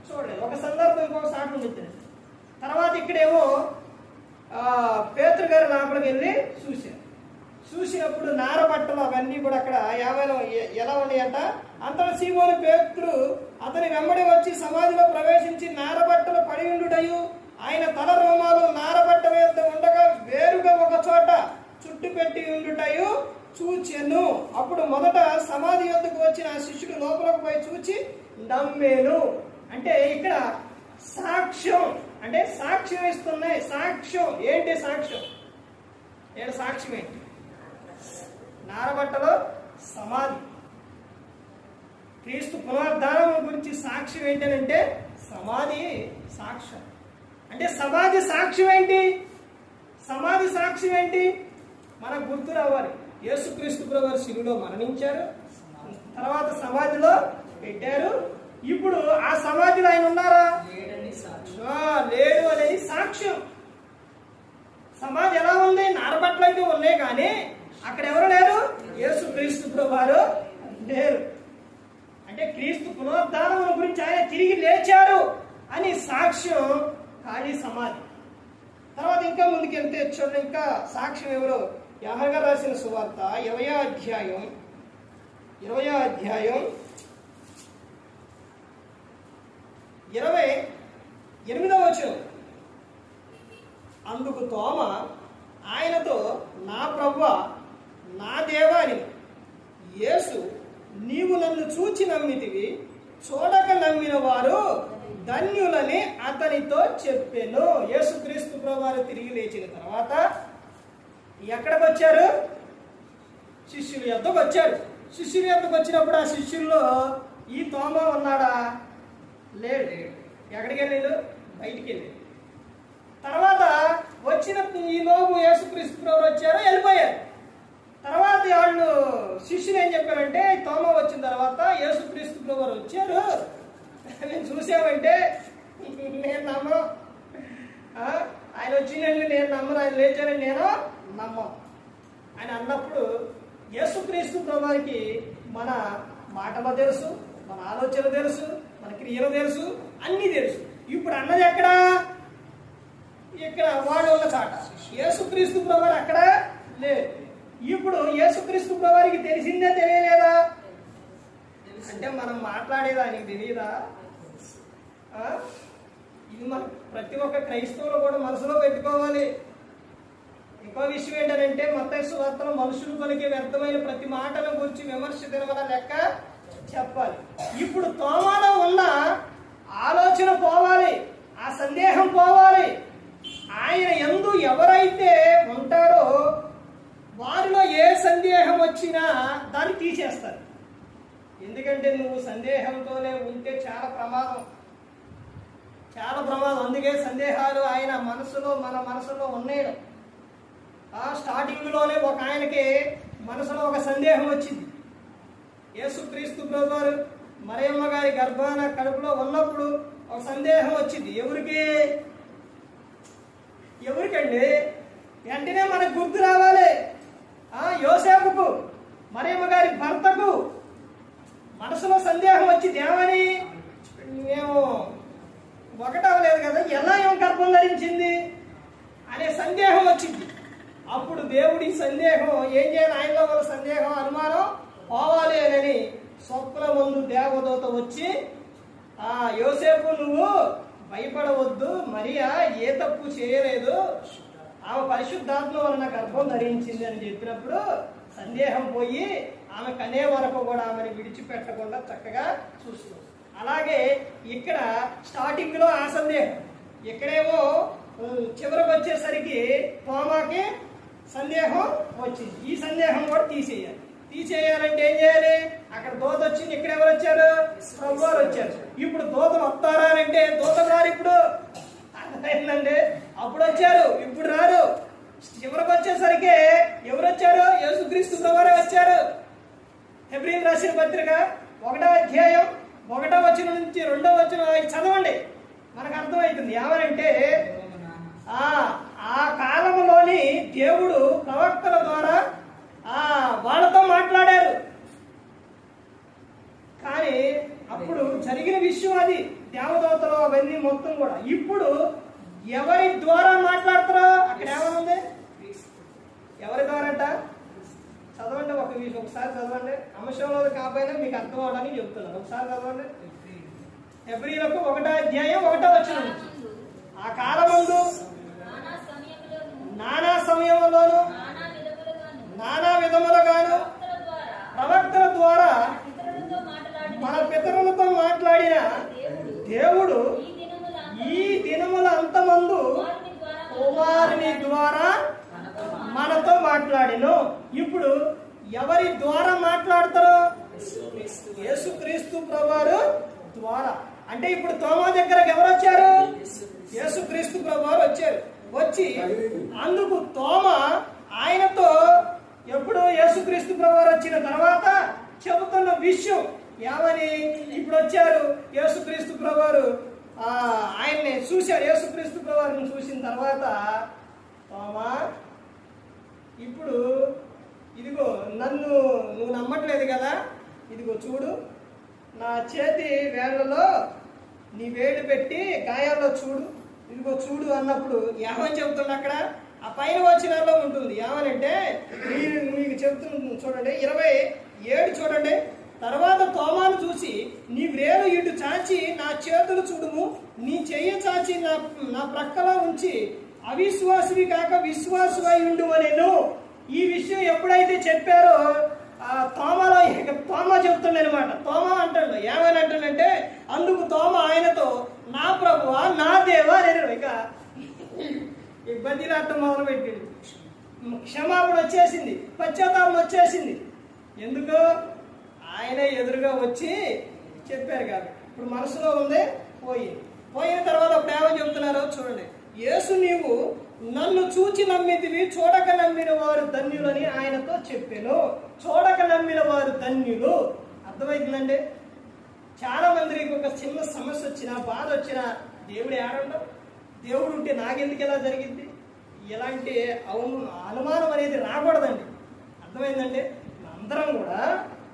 A: చూడలేదు. ఒక సందర్భం ఇంకొక సాటి ఉండింది. తర్వాత ఇక్కడేమో పేతురు గారు లోపలికి వెళ్ళి చూసినప్పుడు నారబట్టలు అవన్నీ కూడా అక్కడ ఎలా ఉన్నాయంట. అంతట సీమోను పేతురు అతని వెంబడి వచ్చి సమాధిలో ప్రవేశించి నారబట్టలు పడి ఉండుటయు ఆయన తల రోమాలు నారబట్ట మీద ఉండగా వేరుగా ఒక చోట చుట్టు పెట్టి ఉండుటయు చూచెను. అప్పుడు మొదట సమాధి వద్దకు వచ్చిన ఆ శిష్యుడు లోపలకు పోయి చూచి నమ్మేను. అంటే ఇక్కడ సాక్ష్యం అంటే సాక్ష్యం ఇస్తున్నాయి. సాక్ష్యం ఏంటి? సాక్ష్యం ఏంటి? నారబట్టలో సమాధి. క్రీస్తు పునరుద్ధానం గురించి సాక్ష్యం ఏంటంటే సమాధి సాక్ష్యం. అంటే సమాధి సాక్ష్యం ఏంటి? సమాధి సాక్ష్యం ఏంటి మనకు గుర్తు రావాలి. యేసుక్రీస్తు ప్రభువు శిలువలో మరణించారు, తర్వాత సమాధిలో పెట్టారు. ఇప్పుడు ఆ సమాధిలో ఆయన ఉన్నారా? లేడు అనేది సాక్ష్యం. సమాధి ఎలా ఉంది? నారబట్టలు అయితే ఉన్నాయి కానీ అక్కడ ఎవరు లేరు? యేసు క్రీస్తు ప్రభువారు లేరు. అంటే క్రీస్తు పునరుద్ధానం గురించి ఆయన తిరిగి లేచారు అని సాక్ష్యం ఖాళీ సమాధి. తర్వాత ఇంకా ముందుకెళ్తే చూడండి, ఇంకా సాక్ష్యం ఎవరు? యోహాను గారు రాసిన సువార్త 20వ అధ్యాయం 28వ వచనం. అందుకు తోమ ఆయనతో, నా ప్రభువా నా దేవా అని. యేసు, నీవు నన్ను చూచి నమ్మితివి, చూడక నమ్మిన వారు ధన్యులని అతనితో చెప్పెను. యేసుక్రీస్తు ప్రభువారు తిరిగి లేచిన తర్వాత ఎక్కడికి వచ్చారు? శిష్యుల యొద్దకు వచ్చారు. శిష్యుల యొద్దకు వచ్చినప్పుడు ఆ శిష్యుల్లో ఈ తోమ ఉన్నాడా? లేడు. ఎక్కడికి వెళ్ళాడు? బయటికి వెళ్ళాడు. తర్వాత వచ్చిన ఈ లోపు యేసుక్రీస్తు ప్రభువారు వచ్చారు, వెళ్ళిపోయారు. తర్వాత వాళ్ళు శిష్యులు ఏం చెప్పారంటే, తోమ వచ్చిన తర్వాత యేసుక్రీస్తు ప్రభువారు వచ్చారు, నేను చూసామంటే నేను నమ్మను, ఆయన వచ్చిందండి నేను నమ్మను, ఆయన లేచారని నేను నమ్మను అని అన్నప్పుడు యేసుక్రీస్తు ప్రభువారికి మన మాటలు తెలుసు, మన ఆలోచనలు తెలుసు, మన క్రియలు తెలుసు, అన్నీ తెలుసు. ఇప్పుడు అన్నది ఎక్కడ? ఇక్కడ వాడు ఉన్న చాట. యేసుక్రీస్తు ప్రభువారు అక్కడ లేదు. ఇప్పుడు యేసుక్రీస్తు ప్రభువారికి తెలిసిందే తెలియలేదా? అంటే మనం మాట్లాడేదానికి తెలియదా? ఇది మన ప్రతి ఒక్క క్రైస్తవులు కూడా మనసులో పెట్టుకోవాలి. ఇంకో విషయం ఏంటంటే, మత్తయి సువార్తలో మనుషులు పలికే వ్యర్థమైన ప్రతి మాటల గురించి విమర్శ తిరగల లెక్క చెప్పాలి. ఇప్పుడు తోమాలో ఉన్న ఆలోచన పోవాలి, ఆ సందేహం పోవాలి. ఆయన యందు ఎవరైతే ఉంటారో వారిలో ఏ సందేహం వచ్చినా దాన్ని తీసేస్తారు. ఎందుకంటే నువ్వు సందేహంతోనే ఉంటే చాలా ప్రమాదం. అందుకే సందేహాలు ఆయన మనసులో, మన మనసులో ఉన్నాయి. స్టార్టింగ్లోనే ఒక ఆయనకి మనసులో ఒక సందేహం వచ్చింది. యేసుక్రీస్తు ప్రభువారు మరియమ్మ గారి గర్భాన కడుపులో ఉన్నప్పుడు ఒక సందేహం వచ్చింది. ఎవరికండి? వెంటనే మనకు గుర్తు రావాలి. యోసేపుకు, మరియమ్మ గారి భర్తకు మనసులో సందేహం వచ్చింది. ఏమని? మేము ఒకటవలేదు కదా, ఎలా ఏం గర్భం ధరించింది అనే సందేహం వచ్చింది. అప్పుడు దేవుడి సందేహం ఏం చేయాలి? ఆయనలో ఉన్న సందేహం, అనుమానం పోవాలి అని స్వప్న ముందు దేవదూత వచ్చి, యోసేపు నువ్వు భయపడవద్దు, మరియా ఏ తప్పు చేయలేదు, ఆమె పరిశుద్ధాత్మ వలన గర్భం ధరించింది అని చెప్పినప్పుడు సందేహం పోయి ఆమె కనే వరకు కూడా ఆమెను విడిచిపెట్టకుండా చక్కగా చూస్తుంది. అలాగే ఇక్కడ స్టార్టింగ్ లో ఆ సందేహం, ఇక్కడేమో చివరికి వచ్చేసరికి తోమాకి సందేహం వచ్చింది. ఈ సందేహం కూడా తీసేయాలంటే ఏం చేయాలి? అక్కడ దూత వచ్చింది, ఇక్కడ ఎవరు వచ్చారు? ప్రభువారు వచ్చారు. ఇప్పుడు దూతలు వస్తారా అంటే దూత గారు ఇప్పుడు ఏంటంటే అప్పుడు వచ్చారు, ఇప్పుడు రారు. చివరికి వచ్చేసరికి ఎవరు వచ్చారు? యేసుక్రీస్తు ప్రభువారే వచ్చారు. హెబ్రీయులకు రాసిన పత్రిక 1వ అధ్యాయం 1వ వచనం నుంచి 2వ వచనం చదవండి, మనకు అర్థమవుతుంది. ఏమనంటే ఆ కాలంలోని దేవుడు ప్రవక్తల ద్వారా వాళ్ళతో మాట్లాడారు. కానీ అప్పుడు జరిగిన విషయం అది, దేవదూతలు అవన్నీ మొత్తం కూడా. ఇప్పుడు ఎవరి ద్వారా మాట్లాడతారో అక్కడ ఏమనుంది? ఎవరి ద్వారా అంట? చదవండి, ఒకసారి చదవండి. అంశంలో కాకపోయినా మీకు అర్థం అవడానికి చెప్తున్నాను. ఒకసారి చదవండి. హెబ్రీయులకు 1వ అధ్యాయం 1వ వచనం. ఆ కాలమందు నానా సమయంలోను నానా విధములుగాను ప్రవక్తల ద్వారా మన పితరులతో మాట్లాడిన దేవుడు ఈ దినముల అంతమందు కుమారుని ద్వారా మనతో మాట్లాడిను. ఇప్పుడు ఎవరి ద్వారా మాట్లాడతారో? యేసుక్రీస్తు ప్రభువారు ద్వారా. అంటే ఇప్పుడు తోమా దగ్గరకు ఎవరు వచ్చారు? యేసుక్రీస్తు ప్రభువారు వచ్చారు. వచ్చి అందుకు తోమా ఆయనతో ఎప్పుడు యేసుక్రీస్తు ప్రభువారు వచ్చిన తర్వాత చెబుతున్న విషయం ఏమని? ఇప్పుడు వచ్చారు యేసుక్రీస్తు ప్రభువారు, ఆయన్ని చూశారు. యేసుక్రీస్తు ప్రభువారిని చూసిన తర్వాత తోమా ఇప్పుడు ఇదిగో నన్ను నువ్వు నమ్మట్లేదు కదా, ఇదిగో చూడు నా చేతి వేళ్లలో నీ వేడి పెట్టి గాయాల్లో చూడు, ఇదిగో చూడు అన్నప్పుడు ఏమని చెబుతుంది అక్కడ? ఆ పైన వచ్చినలో ఉంటుంది. ఏమనంటే మీకు చెబుతుంది చూడండి, 27 చూడండి. తర్వాత తోమాను చూసి నీ వ్రేలు ఇటు చాచి నా చేతులు చూడుము, నీ చెయ్యి చాచి నా ప్రక్కలో ఉంచి అవిశ్వాసివి కాక విశ్వాసమై ఉండు అనేను. ఈ విషయం ఎప్పుడైతే చెప్పారో తోమ చెప్తుండే అనమాట. తోమ అంటాడు, ఏమని అంటాడంటే అందుకు తోమ ఆయనతో నా ప్రభువా నా దేవా నేను ఇక ఇబ్బందిలు అర్థం మొదలు పెట్టింది. క్షమాపణ వచ్చేసింది, పశ్చాత్తాపం వచ్చేసింది. ఎందుకు? ఆయనే ఎదురుగా వచ్చి చెప్పారు కాబట్టి. ఇప్పుడు మనసులో ఉంది పోయిన తర్వాత అప్పుడు ఏమని చెప్తున్నారో చూడండి. యేసు నీవు నన్ను చూచి నమ్మితివి, చూడక నమ్మిన వారు ధన్యులని ఆయనతో చెప్పాను. చూడక నమ్మిన వారు ధన్యులు. అర్థమవుతుందండి? చాలా మందికి ఒక చిన్న సమస్య వచ్చినా బాధ వచ్చినా దేవుడు ఏడంటాం, దేవుడు ఉంటే నాకెందుకు ఎలా జరిగింది, ఎలాంటి అనుమానం అనేది రాకూడదండి. అర్థమైందండి? అందరం కూడా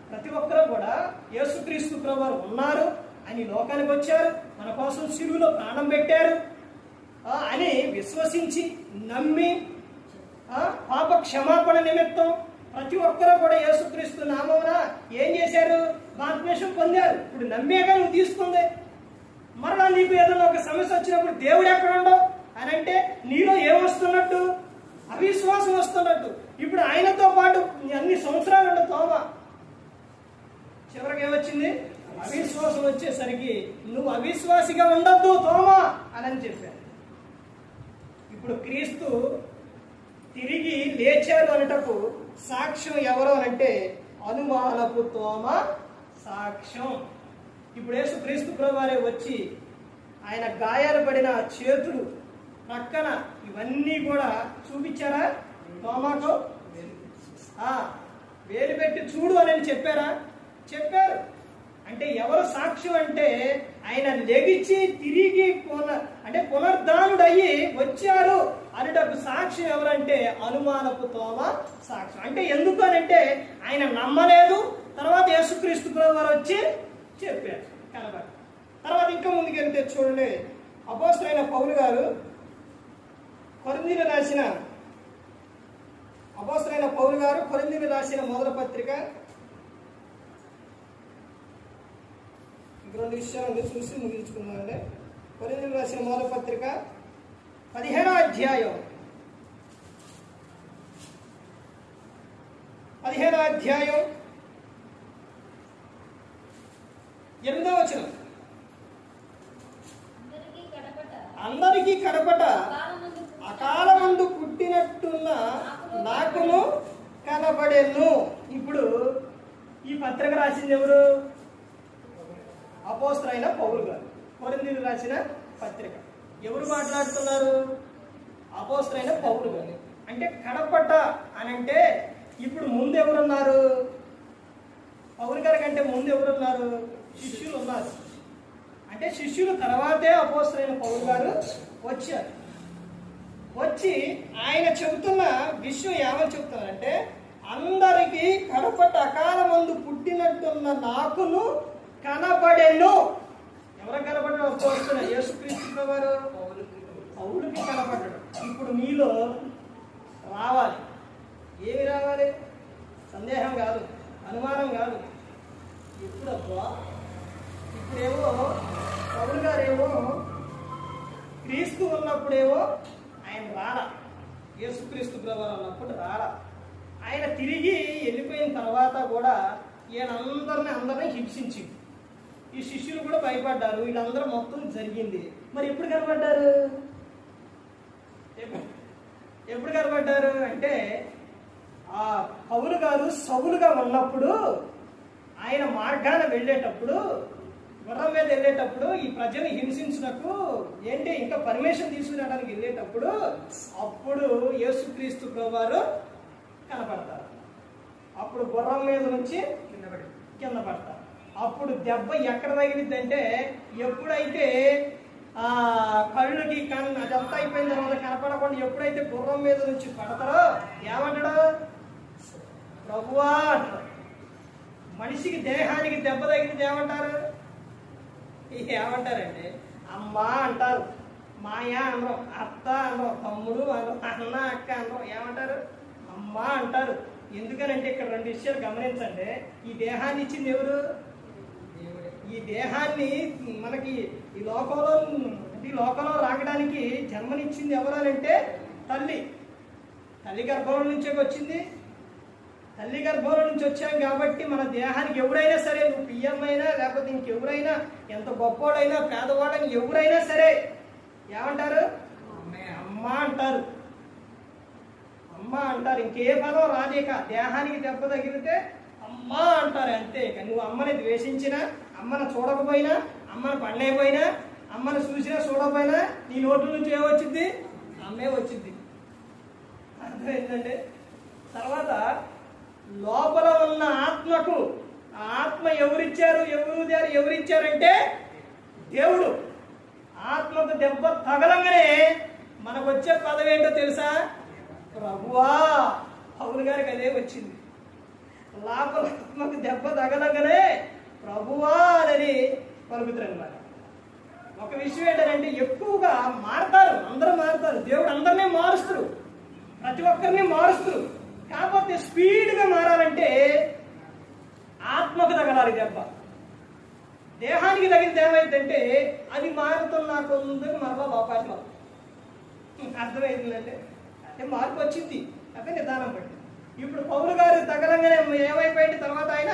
A: ప్రతి ఒక్కరూ కూడా యేసుక్రీస్తు ప్రభువారు ఉన్నారు అని లోకానికి వచ్చారు, మన కోసం సిలువలో ప్రాణం పెట్టారు అని విశ్వసించి నమ్మి పాప క్షమాపణ నిమిత్తం ప్రతి ఒక్కరూ కూడా యేసుక్రీస్తు నామమున ఏం చేశారు? బాప్తిస్మం పొందారు. ఇప్పుడు నమ్మేగా నువ్వు తీసుకుంది. మరలా నీకు ఏదైనా ఒక సమస్య వచ్చినప్పుడు దేవుడు ఎక్కడ ఉండవు అని అంటే నీలో ఏమొస్తున్నట్టు? అవిశ్వాసం వస్తున్నట్టు. ఇప్పుడు ఆయనతో పాటు అన్ని సంవత్సరాలు ఉండే తోమ చివరికి ఏమొచ్చింది? అవిశ్వాసం వచ్చేసరికి నువ్వు అవిశ్వాసిగా ఉండద్దు తోమ అని చెప్పారు. ఇప్పుడు క్రీస్తు తిరిగి లేచారు అనటకు సాక్ష్యం ఎవరు అనంటే అనుమానపు తోమ సాక్ష్యం. ఇప్పుడు యేసు క్రీస్తు ప్రభువారే వచ్చి ఆయన గాయాలు పడిన చేతులు ప్రక్కన ఇవన్నీ కూడా చూపించారా? తోమాకు వేలు పెట్టి చూడు అని చెప్పారా? చెప్పారు. అంటే ఎవరు సాక్ష్యం అంటే ఆయన లెగిచి తిరిగి పునరుద్ధానుడయ్యి వచ్చారు అనేటప్పుడు సాక్ష్యం ఎవరంటే అనుమానపు తోమ సాక్ష్యం. అంటే ఎందుకు అనంటే ఆయన నమ్మలేదు, తర్వాత యేసుక్రీస్తు ప్రభువారు వచ్చి చెప్పారు కనబడి. తర్వాత ఇంకా ముందుకెళ్తే చూడండి, అపోస్తలుడైన పౌలు గారు కొరింథీయులకు రాసిన మొదటి పత్రిక, రెండు విషయాలు చూసి ముగించుకున్నామండి. కొరింథీయులకు రాసిన మొదటి పత్రిక 15వ అధ్యాయం 8వ వచనం. అందరికీ కడపట అకాలమందు పుట్టినట్టున్న నాకును కనబడేను. ఇప్పుడు ఈ పత్రిక రాసింది ఎవరు? అపోస్తలుడైన పౌలు గారు. కొరింథీయులకు రాసిన పత్రిక ఎవరు మాట్లాడుతున్నారు? అపోస్తలుడైన పౌలు గారు. అంటే కడపట అని అంటే ఇప్పుడు ముందు ఎవరున్నారు? పౌలు గారి కంటే ముందు ఎవరున్నారు? శిష్యులు ఉన్నారు. అంటే శిష్యులు తర్వాతే అపోస్తలుడైన పౌలు గారు వచ్చారు. వచ్చి ఆయన చెబుతున్న విషయం ఏమని చెప్తున్నారంటే అందరికీ కడపట అకాలమందు పుట్టినట్టున్న నాకును కనబడెను. ఎవరికి కనబడ్డాడు? అపోస్తలుడైన యేసుక్రీస్తు ప్రభువారు పౌలుకి కనబడ్డాడు. ఇప్పుడు మీలో రావాలి. ఏమి రావాలి? సందేహం కాదు, అనుమానం కాదు. ఎప్పుడబ్బా? ఇప్పుడేమో పౌలు గారేమో క్రీస్తు ఉన్నప్పుడేమో ఆయన రాలా, యేసుక్రీస్తు ప్రభువారు ఉన్నప్పుడు రాలా. ఆయన తిరిగి వెళ్ళిపోయిన తర్వాత కూడా ఈయన అందరినీ హింసించింది. ఈ శిష్యులు కూడా భయపడ్డారు. వీళ్ళందరూ మొత్తం జరిగింది. మరి ఎప్పుడు కనబడ్డారు? ఎప్పుడు కనబడ్డారు అంటే ఆ పౌలు గారు సౌలుగా ఉన్నప్పుడు ఆయన మార్గాన వెళ్ళేటప్పుడు, గుర్రం మీద వెళ్ళేటప్పుడు, ఈ ప్రజలు హింసించినకు ఇంకా పర్మిషన్ తీసుకురావడానికి వెళ్ళేటప్పుడు అప్పుడు యేసుక్రీస్తు ప్రభువారు కనపడతారు. అప్పుడు గుర్రం మీద నుంచి కింద పడతారు. అప్పుడు దెబ్బ ఎక్కడ తగిలిద్ది అంటే ఎప్పుడైతే కళ్ళుకి అదంతా అయిపోయిన తర్వాత కనపడకుండా ఎప్పుడైతే గుర్రం మీద నుంచి పడతారో ఏమంటాడు? ప్రభువా అంటారు. మనిషికి దేహానికి దెబ్బ తగిలితే ఏమంటారు? ఏమంటారంటే అమ్మ అంటారు, మాయ అనరు, అత్త అనరు, తమ్ముడు అనరు, అన్న అక్క అనరు, ఏమంటారు? అమ్మ అంటారు. ఎందుకనంటే ఇక్కడ రెండు విషయాలు గమనించండి. ఈ దేహాన్ని ఇచ్చింది ఎవరు? ఈ దేహాన్ని మనకి ఈ లోకంలో రాకడానికి జన్మనిచ్చింది ఎవరు అంటే తల్లి. తల్లి గర్భంలో నుంచే వచ్చింది. తల్లి గర్భంలో నుంచి వచ్చాం కాబట్టి మన దేహానికి ఎవరైనా సరే, నువ్వు పిఎం అయినా లేకపోతే ఇంకెవరైనా, ఎంత గొప్పోడైనా పేదవాడని ఎవరైనా సరే ఏమంటారు? అమ్మ అంటారు. అమ్మ అంటారు. ఇంకే పదం రాలేక దేహానికి దెబ్బ తగిలితే అమ్మ అంటారు అంతే. నువ్వు అమ్మని ద్వేషించినా, అమ్మను చూడకపోయినా, అమ్మను పడలేకపోయినా, అమ్మను చూసినా చూడకపోయినా నీ నోట్ల నుంచి ఏమొచ్చింది? అమ్మే వచ్చింది. అర్థమైందండి. తర్వాత లోపల ఉన్న ఆత్మకు, ఆ ఆత్మ ఎవరిచ్చారు? ఎవరిచ్చారంటే దేవుడు. ఆత్మకు దెబ్బ తగలంగానే మనకు వచ్చే పదవి ఏంటో తెలుసా? ప్రభువా. పౌలు గారికి అదే వచ్చింది. లోపల ఆత్మకు దెబ్బ తగలంగానే ప్రభువా అని పలుకుతారు అన్నమాట. ఒక విషయం ఏంటంటే ఎక్కువగా మారుతారు, అందరూ మారుతారు. దేవుడు అందరినీ మారుస్తారు, ప్రతి ఒక్కరిని మారుస్తారు. కాకపోతే స్పీడ్గా మారాలంటే ఆత్మకు తగలాలి దెబ్బ. దేహానికి తగిలితే ఏమైందంటే అది మారుతున్న కొందరు మరలా లోపాట్లో. అర్థమైందంటే అంటే మార్పు వచ్చింది, అదే నిదానం పట్టి. ఇప్పుడు పౌలు గారు తగలంగానే ఏమైపోయింది? తర్వాత ఆయన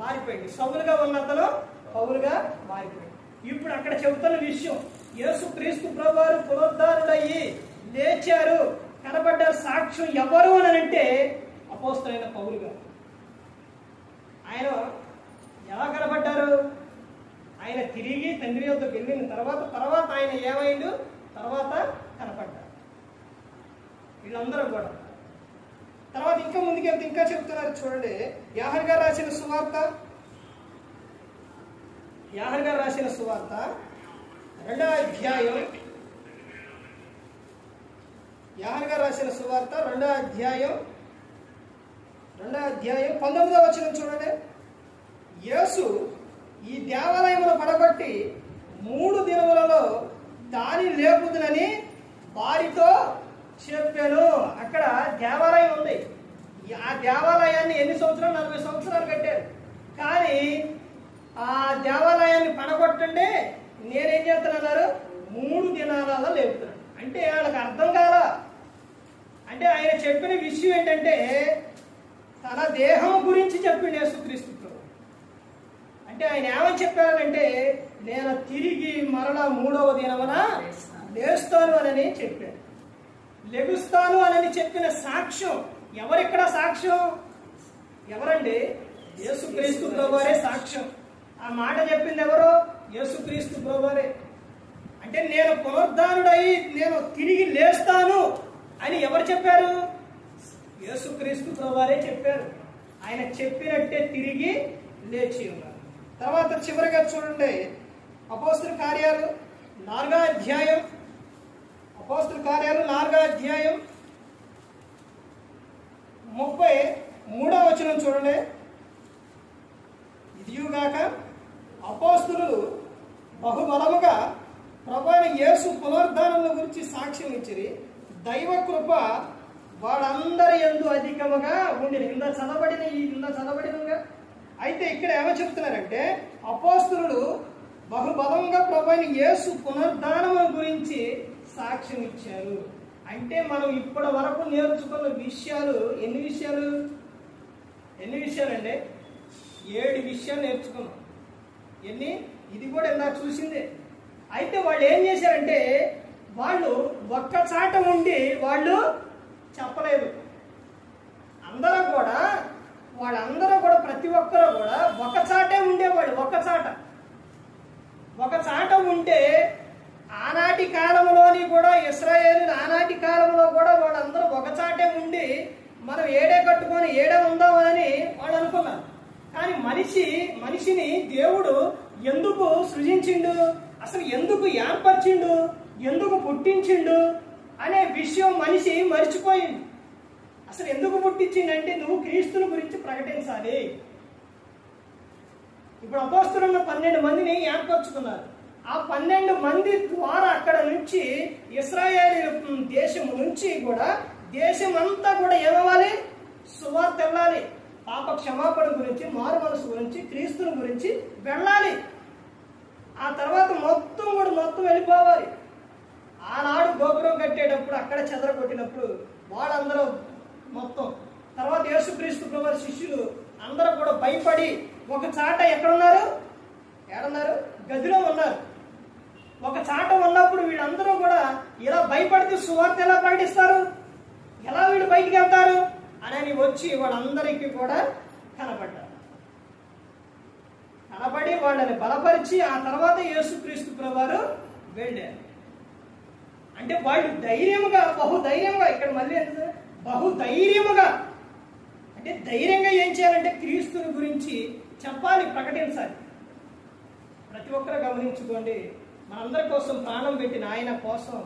A: మారిపోయింది. సౌలుగా ఉన్న అతను పౌలుగా మారిపోయింది. ఇప్పుడు అక్కడ చెబుతున్న విషయం, యేసుక్రీస్తు ప్రభువారు పునరుద్ధారుడయ్యి లేచారు, కనబడ్డ సాక్ష్యం ఎవరు అని అంటే అపోస్తలుడైన పౌలు గారు. ఆయన ఎలా కనబడ్డారు? ఆయన తిరిగి తండ్రి వద్దకు వెళ్ళిన తర్వాత ఆయన ఏమైండు? తర్వాత కనపడ్డారు వీళ్ళందరూ కూడా. తర్వాత ఇంకా ముందుకెళ్తే ఇంకా చెప్తున్నారు చూడండి. యోహాను గారు రాసిన సువార్త 2వ అధ్యాయం, యోహాను గారు రాసిన సువార్త 2వ అధ్యాయం 19వ వచనం చూడండి. యేసు ఈ దేవాలయమును పడగొట్టి 3 దినములలో దాని లేపుదునని వారితో చెప్పాను. అక్కడ దేవాలయం ఉంది. ఆ దేవాలయాన్ని ఎన్ని సంవత్సరాలు? 40 సంవత్సరాలు కట్టారు. కానీ ఆ దేవాలయాన్ని పడగొట్టండి, నేనేం చేస్తున్నాను? 3 దినాలలో లేపుతున్నాను. అంటే వాళ్ళకి అర్థం కాల. అంటే ఆయన చెప్పిన విషయం ఏంటంటే తన దేహం గురించి చెప్పిండు యేసుక్రీస్తు. అంటే ఆయన ఏమని చెప్పారంటే నేను తిరిగి మరలా 3వ దినమున లేస్తాను అని చెప్పాడు. లెగుస్తాను అని చెప్పిన సాక్ష్యం ఎవరిక్కడ? సాక్ష్యం ఎవరండి? యేసుక్రీస్తు ప్రభువారే సాక్ష్యం. ఆ మాట చెప్పింది ఎవరు? యేసుక్రీస్తు ప్రభువారే. అంటే నేను పునరుద్ధానుడై నేను తిరిగి లేస్తాను అని ఎవరు చెప్పారు? యేసుక్రీస్తు ప్రభువారే చెప్పారు. ఆయన చెప్పినట్టే తిరిగి లేచి ఉన్నారు. తర్వాత చివరిగా చూడండి, అపోస్తల కార్యాలు 4వ అధ్యాయం, 33వ వచనం చూడండి. ఇదియుగాక అపోస్తలులు బహుబలముగా ప్రభువైన యేసు పునరుద్ధానముల గురించి సాక్ష్యం ఇచ్చిరి. దైవ కృప వాడందరి యందు అధికముగా ఉండిన. ఇంత చదవబడినగా. అయితే ఇక్కడ ఏమో చెప్తున్నారంటే అపోస్తలులు బహుబలంగా ప్రభువైన యేసు పునరుద్ధానముల గురించి సాక్ష్యం ఇచ్చారు. అంటే మనం ఇప్పటి వరకు నేర్చుకున్న విషయాలు ఎన్ని విషయాలు అండి? 7 విషయాలు నేర్చుకున్నాం. ఎన్ని? ఇది కూడా ఇందాక చూసిందే. అయితే వాళ్ళు ఏం చేశారంటే వాళ్ళు ఒక్క చాట ఉండి వాళ్ళు చెప్పలేదు. వాళ్ళందరూ కూడా ప్రతి ఒక్కరూ కూడా ఒక చాటే ఉండేవాళ్ళు. ఒక చాట ఉంటే ఆనాటి కాలంలోని కూడా ఇశ్రాయేలు ఆనాటి కాలంలో కూడా వాళ్ళందరూ ఒక చాటే ఉండి మనం ఏడే కట్టుకొని ఏడే ఉందామని వాళ్ళు అనుకున్నారు. కానీ మనిషిని దేవుడు ఎందుకు సృజించిండు, అసలు ఎందుకు ఏర్పరిచిండు, ఎందుకు పుట్టించిండు అనే విషయం మనిషి మర్చిపోయింది. అసలు ఎందుకు పుట్టించిందంటే నువ్వు క్రీస్తుని గురించి ప్రకటించాలి. ఇప్పుడు అపోస్తలున్న 12 మందిని ఏర్పరచుకున్నారు. ఆ 12 మంది ద్వారా అక్కడ నుంచి ఇశ్రాయేలు దేశం నుంచి కూడా దేశం అంతా కూడా ఏమవ్వాలి? సువార్త వెళ్ళాలి. పాప క్షమాపణ గురించి, మారు మనసు గురించి, క్రీస్తుని గురించి వెళ్ళాలి. ఆ తర్వాత మొత్తం వెళ్ళిపోవాలి. ఆనాడు గోపురం కట్టేటప్పుడు అక్కడ చెదరగొట్టినప్పుడు వాళ్ళందరూ మొత్తం తర్వాత యేసుక్రీస్తు ప్రభువు శిష్యులు అందరూ కూడా భయపడి ఒక చాట ఎక్కడున్నారు? ఏడున్నారు? గదిలో ఉన్నారు. ఒక చాట ఉన్నప్పుడు వీళ్ళందరూ కూడా ఇలా భయపడితే సువార్త ఎలా ప్రకటిస్తారు? ఎలా వీళ్ళు బయటికి వెళ్తారు అని వచ్చి వాళ్ళందరికీ కూడా కనపడ్డారు. కనబడి వాళ్ళని బలపరిచి ఆ తర్వాత యేసుక్రీస్తు ప్రభువారు వెళ్ళారు. అంటే వాళ్ళు ధైర్యముగా, బహుధైర్యంగా, ఇక్కడ మళ్ళీ బహుధైర్యముగా అంటే ధైర్యంగా ఏం చేయాలంటే క్రీస్తుని గురించి చెప్పాలి, ప్రకటించాలి. ప్రతి ఒక్కరు గమనించుకోండి, మనందరి కోసం ప్రాణం పెట్టిన ఆయన కోసం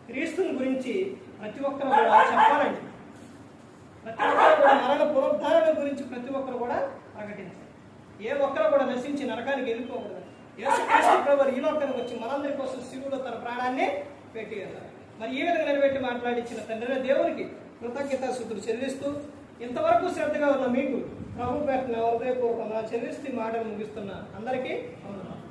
A: క్రీస్తుని గురించి ప్రతి ఒక్కరు కూడా చెప్పాలండి. ప్రతి ఒక్కరు కూడా మరణ పునరుద్ధారణ గురించి ప్రతి ఒక్కరు కూడా ప్రకటించాలి. ఏ ఒక్కరు కూడా నశించి నరకానికి వెళ్ళిపోకూడదు. యేసుక్రీస్తు ప్రభువు ఈ లోకానికి వచ్చి మనందరి కోసం శివుడు తన ప్రాణాన్ని పెట్టి ఉన్నారు. మరి ఈ విధంగా నిలబెట్టి మాట్లాడించిన తండ్రి దేవునికి కృతజ్ఞతాస్తుతులు చెల్లిస్తూ ఇంతవరకు శ్రద్ధగా ఉన్న మీకు ప్రభు పేరున హృదయపూర్వకంగా చెల్లిస్తూ మాటలు ముగిస్తున్నా అందరికీ వందనాలు.